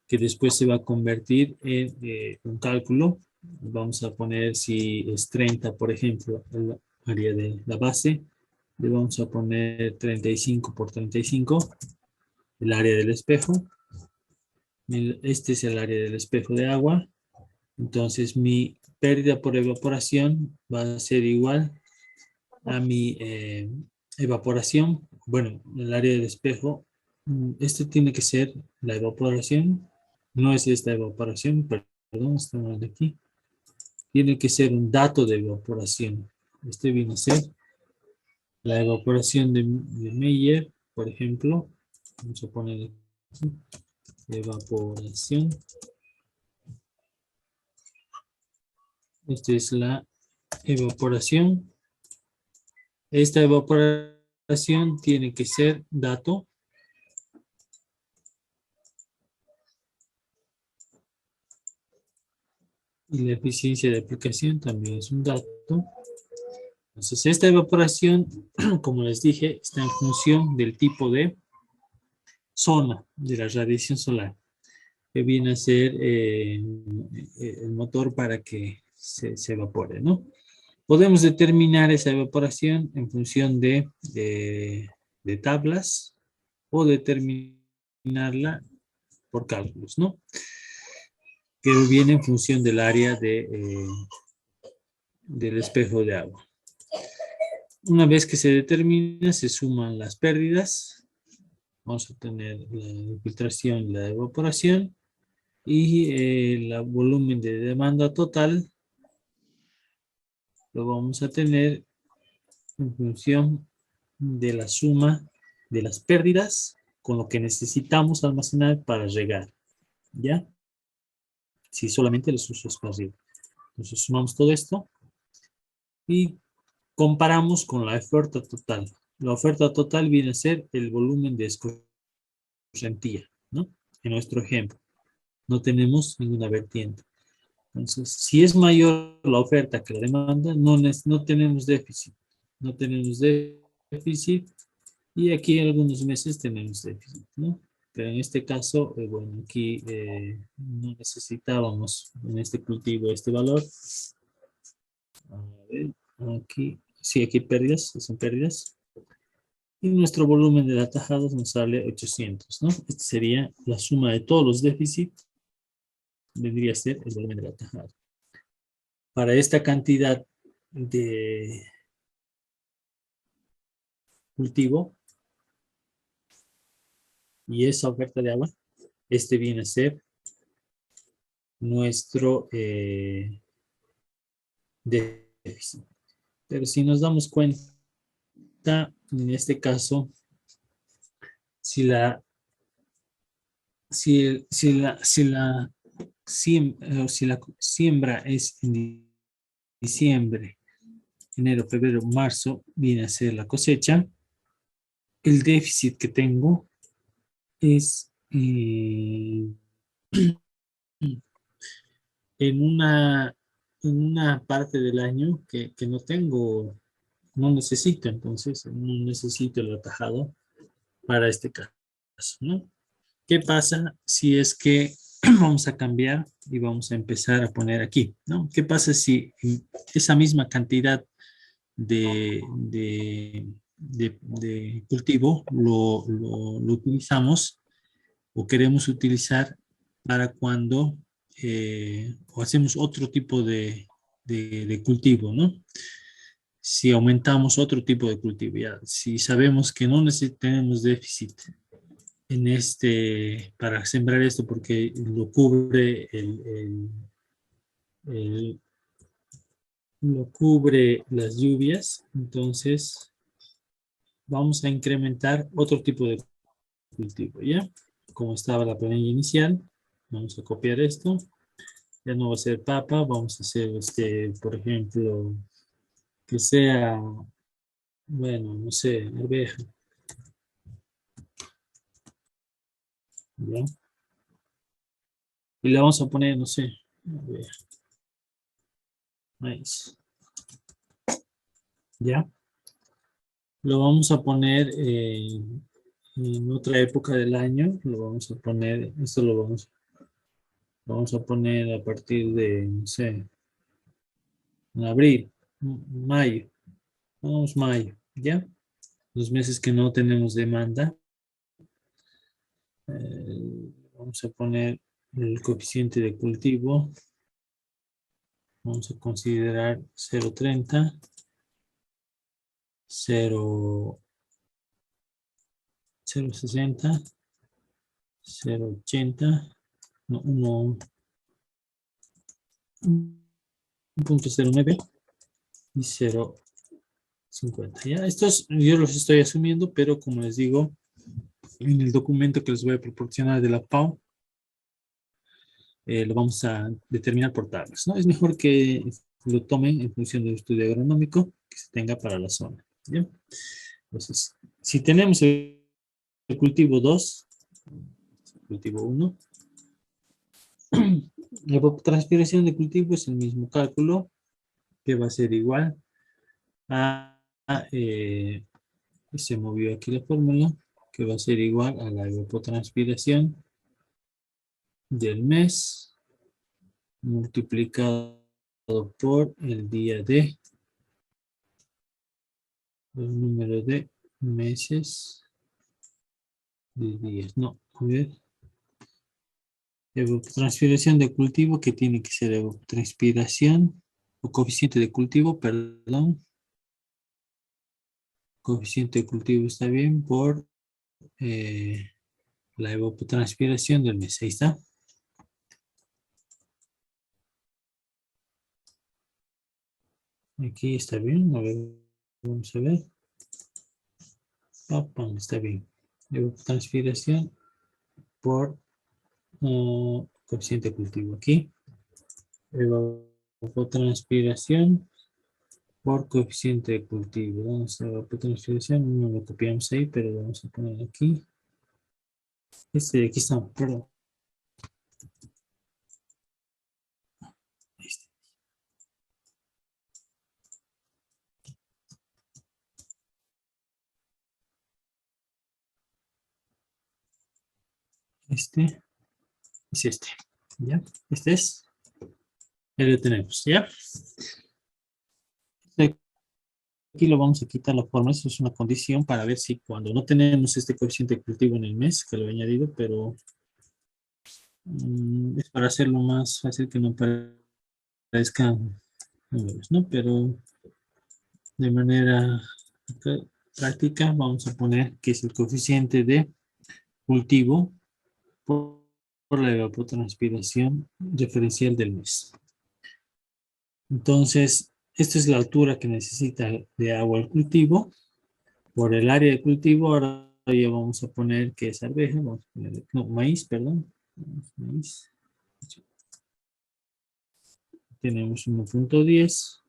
que después se va a convertir en un cálculo. Vamos a poner si es 30, por ejemplo, el área de la base, le vamos a poner 35 por 35, el área del espejo. Este es el área del espejo de agua. Entonces mi pérdida por evaporación va a ser igual a mi evaporación. Bueno, el área del espejo, este tiene que ser la evaporación, no es esta evaporación, perdón, está mal de aquí. Tiene que ser un dato de evaporación. Este viene a ser la evaporación de Meyer, por ejemplo. Vamos a poner aquí, evaporación. Esta es la evaporación. Esta evaporación tiene que ser dato. Y la eficiencia de aplicación también es un dato. Entonces, esta evaporación, como les dije, está en función del tipo de zona de la radiación solar, que viene a ser el motor para que se evapore, ¿no? Podemos determinar esa evaporación en función de tablas o determinarla por cálculos, ¿no? Que viene en función del área del espejo de agua. Una vez que se determina, se suman las pérdidas. Vamos a tener la infiltración y la evaporación. Y el volumen de demanda total lo vamos a tener en función de la suma de las pérdidas con lo que necesitamos almacenar para regar. ¿Ya? Si solamente los usos para arriba. Entonces sumamos todo esto y comparamos con la oferta total. La oferta total viene a ser el volumen de escorrentía, ¿no? En nuestro ejemplo, no tenemos ninguna vertiente. Entonces, si es mayor la oferta que la demanda, no tenemos déficit. No tenemos déficit y aquí en algunos meses tenemos déficit, ¿no? Pero en este caso, bueno, aquí no necesitábamos en este cultivo este valor. A ver, aquí, sí, aquí pérdidas, son pérdidas. Y nuestro volumen de atajados nos sale 800, ¿no? Esta sería la suma de todos los déficits vendría a ser el volumen del atajado. Para esta cantidad de cultivo y esa oferta de agua, este viene a ser nuestro déficit. Pero si nos damos cuenta, en este caso, si la siembra es en diciembre, enero, febrero, marzo, viene a ser la cosecha, el déficit que tengo es en una parte del año que no tengo, no necesito, entonces no necesito el atajado para este caso, ¿no? ¿Qué pasa si es que vamos a cambiar y vamos a empezar a poner aquí, ¿no? ¿Qué pasa si esa misma cantidad de cultivo lo utilizamos o queremos utilizar para cuando o hacemos otro tipo de cultivo, ¿no? Si aumentamos otro tipo de cultivo, ya, si sabemos que no necesitamos déficit para sembrar esto porque lo cubre lo cubre las lluvias, entonces vamos a incrementar otro tipo de cultivo, ¿ya? Como estaba la planilla inicial, vamos a copiar esto, ya no va a ser papa, vamos a hacer por ejemplo, que sea, bueno, no sé, arveja, ¿ya? Y le vamos a poner, no sé, arveja, maíz, ¿ya? Lo vamos a poner en otra época del año, lo vamos a poner, esto lo vamos a poner a partir de, no sé, en abril, mayo, vamos mayo, ¿ya? Los meses que no tenemos demanda, vamos a poner el coeficiente de cultivo, vamos a considerar 0,30, 0,60, 0,80, no, 1,09 y 0,50. ¿Ya? Estos yo los estoy asumiendo, pero como les digo, en el documento que les voy a proporcionar de la FAO, lo vamos a determinar por tablas, ¿no? Es mejor que lo tomen en función del estudio agronómico que se tenga para la zona. ¿Bien? Entonces, si tenemos el cultivo 2, cultivo 1, la transpiración de cultivo es el mismo cálculo que va a ser igual se movió aquí la fórmula, que va a ser igual a la evapotranspiración del mes multiplicado por el día de el número de meses de días. No, a ver. Evapotranspiración de cultivo, que tiene que ser evapotranspiración o coeficiente de cultivo, perdón. Coeficiente de cultivo está bien por la evapotranspiración del mes. Ahí está. Aquí está bien. A ver, vamos a ver. Está bien. Evapotranspiración por coeficiente de cultivo. Aquí. Evapotranspiración por coeficiente de cultivo. Vamos a evapotranspiración. No lo copiamos ahí, pero lo vamos a poner aquí. Aquí está, perdón. Este es este. ¿Ya? Este es. Ya lo tenemos, ¿ya? Aquí lo vamos a quitar la forma. Eso es una condición para ver si cuando no tenemos este coeficiente de cultivo en el mes, que lo he añadido, pero Es para hacerlo más fácil que no parezcan números, ¿no? Pero de manera práctica vamos a poner que es el coeficiente de cultivo por la evapotranspiración referencial del mes. Entonces, esta es la altura que necesita de agua el cultivo. Por el área de cultivo, ahora ya vamos a poner que es arveja, vamos a poner, no, maíz, perdón. Maíz. Tenemos 1.10.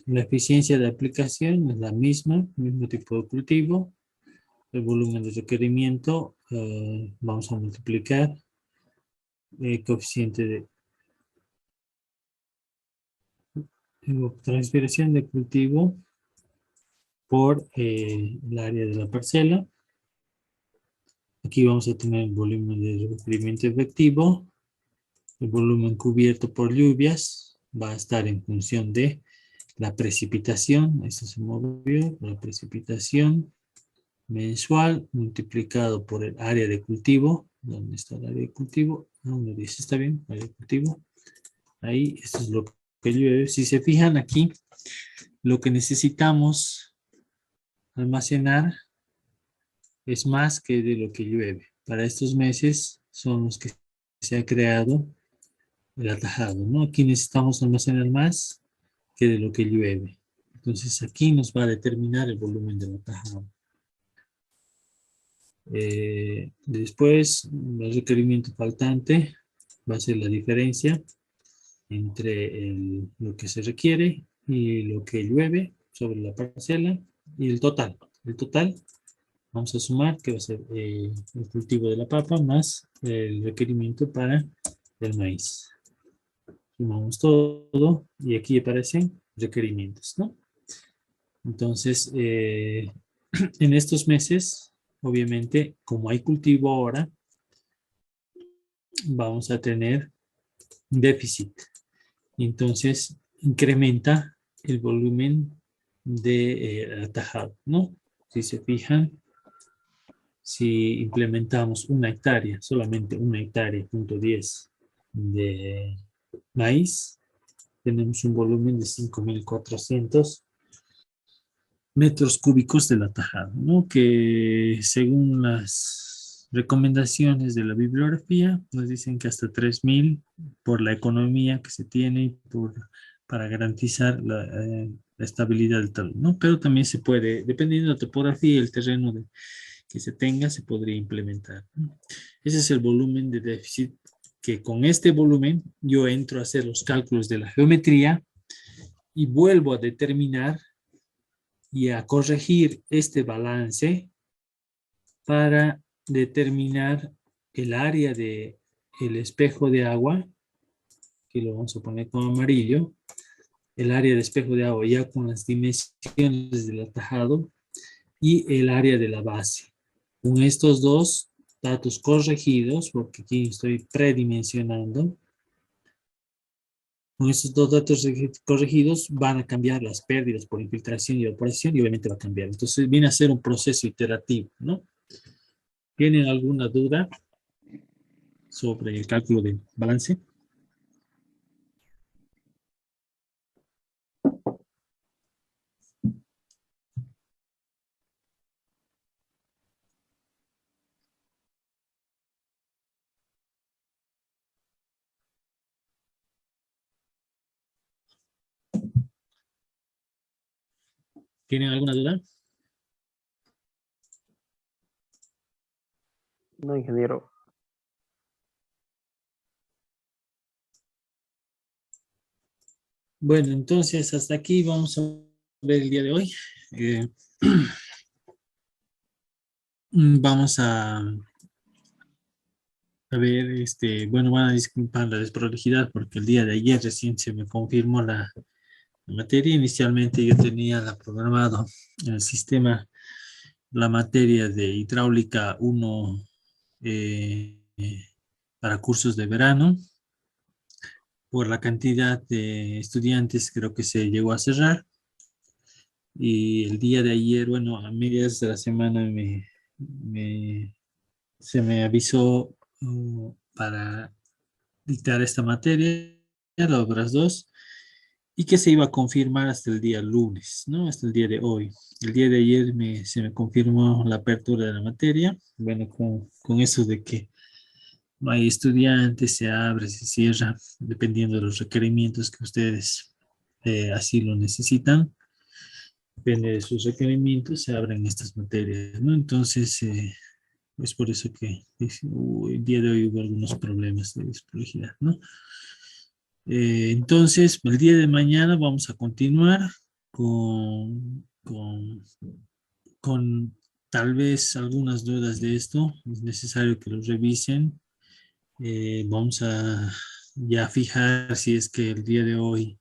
La eficiencia de aplicación es la misma, mismo tipo de cultivo. El volumen de requerimiento, vamos a multiplicar el coeficiente de transpiración de cultivo por el área de la parcela. Aquí vamos a tener el volumen de requerimiento efectivo. El volumen cubierto por lluvias va a estar en función de la precipitación. Esto se movió, la precipitación mensual multiplicado por el área de cultivo. ¿Dónde está el área de cultivo? Uno dice, está bien, área de cultivo. Ahí, esto es lo que llueve. Si se fijan aquí, lo que necesitamos almacenar es más que de lo que llueve. Para estos meses son los que se ha creado el atajado, ¿no? Aquí necesitamos almacenar más que de lo que llueve. Entonces aquí nos va a determinar el volumen del atajado. Después, el requerimiento faltante va a ser la diferencia entre lo que se requiere y lo que llueve sobre la parcela y el total. El total vamos a sumar que va a ser el cultivo de la papa más el requerimiento para el maíz. Sumamos todo y aquí aparecen requerimientos, ¿no? Entonces, en estos meses, obviamente, como hay cultivo ahora, vamos a tener déficit. Entonces, incrementa el volumen de atajado, ¿no? Si se fijan, si implementamos 1 hectárea, solamente 1 hectárea, .10 de maíz, tenemos un volumen de 5.400 metros cúbicos del atajado, ¿no? Que según las recomendaciones de la bibliografía, nos dicen que hasta 3.000 por la economía que se tiene y para garantizar la estabilidad del talón, ¿no? Pero también se puede, dependiendo de la topografía y el terreno que se tenga, se podría implementar, ¿no? Ese es el volumen de déficit, que con este volumen yo entro a hacer los cálculos de la geometría y vuelvo a determinar y a corregir este balance para determinar el área de el espejo de agua, que lo vamos a poner con amarillo, el área de espejo de agua ya con las dimensiones del atajado y el área de la base. Con estos dos datos corregidos, porque aquí estoy predimensionando, con estos dos datos corregidos van a cambiar las pérdidas por infiltración y evaporación y obviamente va a cambiar. Entonces viene a ser un proceso iterativo, ¿no? ¿Tienen alguna duda sobre el cálculo de balance? ¿Tienen alguna duda? No, ingeniero. Bueno, entonces hasta aquí vamos a ver el día de hoy. Eh, vamos a ver, bueno, van a disculpar la desprolijidad porque el día de ayer recién se me confirmó la materia. Inicialmente yo tenía la programado en el sistema la materia de hidráulica 1 para cursos de verano. Por la cantidad de estudiantes creo que se llegó a cerrar. Y el día de ayer, bueno, a mediados de la semana me se me avisó para dictar esta materia, las otras dos, y que se iba a confirmar hasta el día lunes, ¿no? Hasta el día de hoy. El día de ayer se me confirmó la apertura de la materia. Bueno, con eso de que no hay estudiantes, se abre, se cierra, dependiendo de los requerimientos que ustedes así lo necesitan. Depende de sus requerimientos, se abren estas materias, ¿no? Entonces, es por eso que el día de hoy hubo algunos problemas de disponibilidad, ¿no? Entonces, el día de mañana vamos a continuar con tal vez algunas dudas de esto. Es necesario que lo revisen. Vamos a ya fijar si es que el día de hoy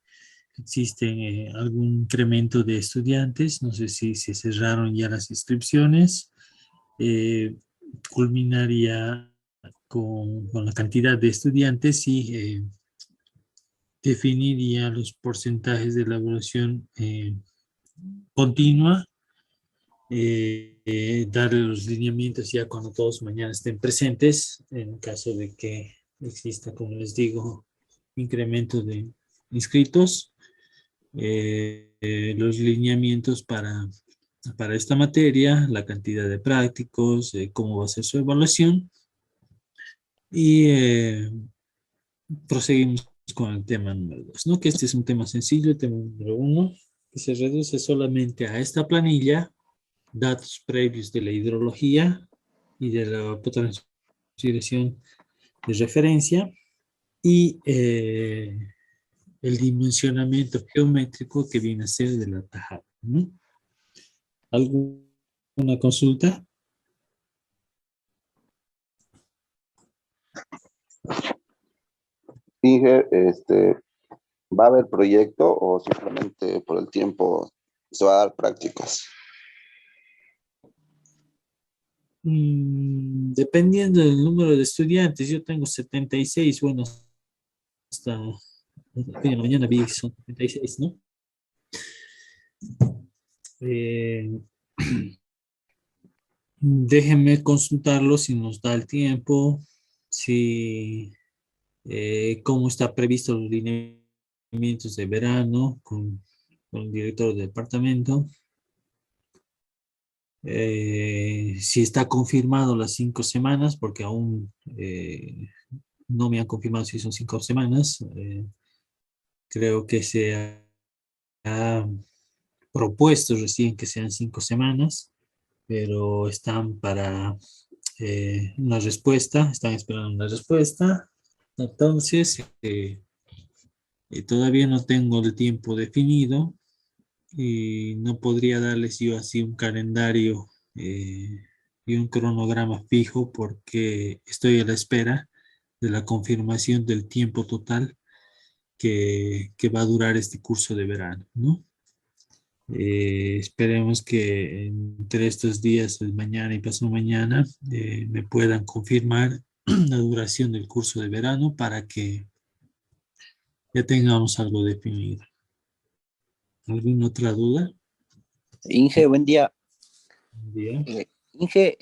existen algún incremento de estudiantes. No sé si se cerraron ya las inscripciones. Eh, Culminaría con la cantidad de estudiantes y definiría los porcentajes de la evaluación continua, darle los lineamientos ya cuando todos mañana estén presentes, en caso de que exista, como les digo, incremento de inscritos, los lineamientos para esta materia, la cantidad de prácticos, cómo va a ser su evaluación y proseguimos con el tema número 2, ¿no? Que este es un tema sencillo, el tema número 1, que se reduce solamente a esta planilla, datos previos de la hidrología y de la potranspiración de referencia y el dimensionamiento geométrico que viene a ser de la tajada, ¿no? ¿Alguna consulta? Inge, ¿va a haber proyecto o simplemente por el tiempo se va a dar prácticas? Dependiendo del número de estudiantes, yo tengo 76, bueno, hasta hoy en la mañana vi son 76, ¿no? Eh, Déjenme consultarlo si nos da el tiempo, si cómo está previsto los lineamientos de verano con el director del departamento. Si está confirmado las 5 semanas, porque aún no me han confirmado si son 5 semanas. Creo que se ha propuesto recién que sean 5 semanas, pero están para una respuesta, están esperando una respuesta. Entonces, todavía no tengo el tiempo definido y no podría darles yo así un calendario y un cronograma fijo porque estoy a la espera de la confirmación del tiempo total que va a durar este curso de verano, ¿no? Esperemos que entre estos días, el mañana y pasado mañana, me puedan confirmar la duración del curso de verano para que ya tengamos algo definido. ¿Alguna otra duda? Inge, buen día. Buen día. Inge,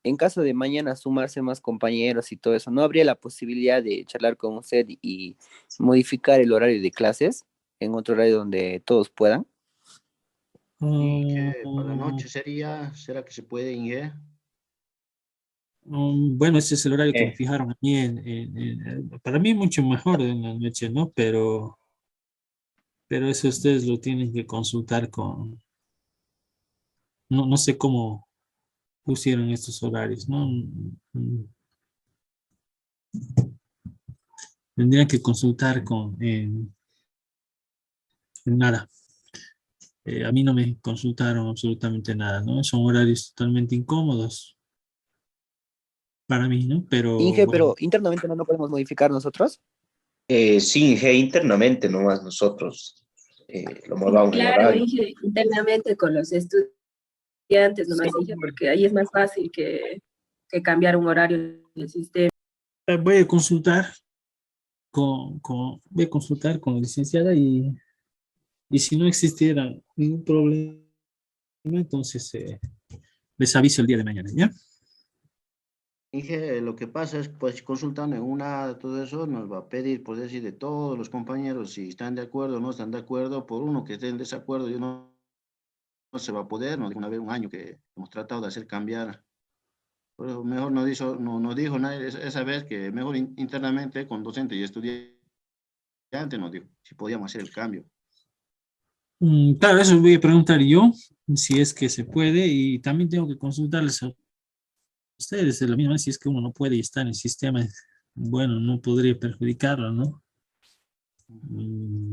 en caso de mañana sumarse más compañeros y todo eso, ¿no habría la posibilidad de charlar con usted y modificar el horario de clases en otro horario donde todos puedan? ¿Y qué para la Ah, noche será que se puede, Inge? bueno, ese es el horario que me Eh, fijaron a mí. Para mí mucho mejor en la noche, ¿no? Pero eso ustedes lo tienen que consultar con... No, no sé cómo pusieron estos horarios, ¿no? Tendrían que consultar en nada. A mí no me consultaron absolutamente nada, ¿no? Son horarios totalmente incómodos para mí, ¿no? Pero Inge, bueno, pero internamente no podemos modificar nosotros. Sí, Inge, internamente nomás nosotros lo movamos el Claro, horario. Inge, internamente con los estudiantes nomás, Inge, porque ahí es más fácil que cambiar un horario del sistema. voy a consultar voy a consultar con la licenciada y si no existiera ningún problema, entonces les aviso el día de mañana, ¿ya? Inge, lo que pasa es, pues, consultando en una, todo eso, nos va a pedir, por decir, de todos los compañeros, si están de acuerdo o no están de acuerdo, por uno que esté en desacuerdo, yo no se va a poder, nos dijo una vez un año que hemos tratado de hacer cambiar. Pero mejor no dijo nadie esa vez que mejor internamente con docente y estudiante nos dijo si podíamos hacer el cambio. Claro, eso voy a preguntar yo, si es que se puede, y también tengo que consultarles a ustedes de la misma manera, si es que uno no puede y está en el sistema, bueno, no podría perjudicarlo, ¿no?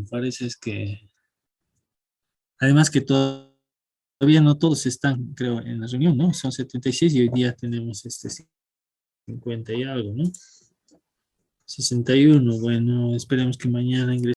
Parece es que, además que todavía no todos están, creo, en la reunión, ¿no? Son 76 y hoy día tenemos 50 y algo, ¿no? 61, bueno, esperemos que mañana ingrese.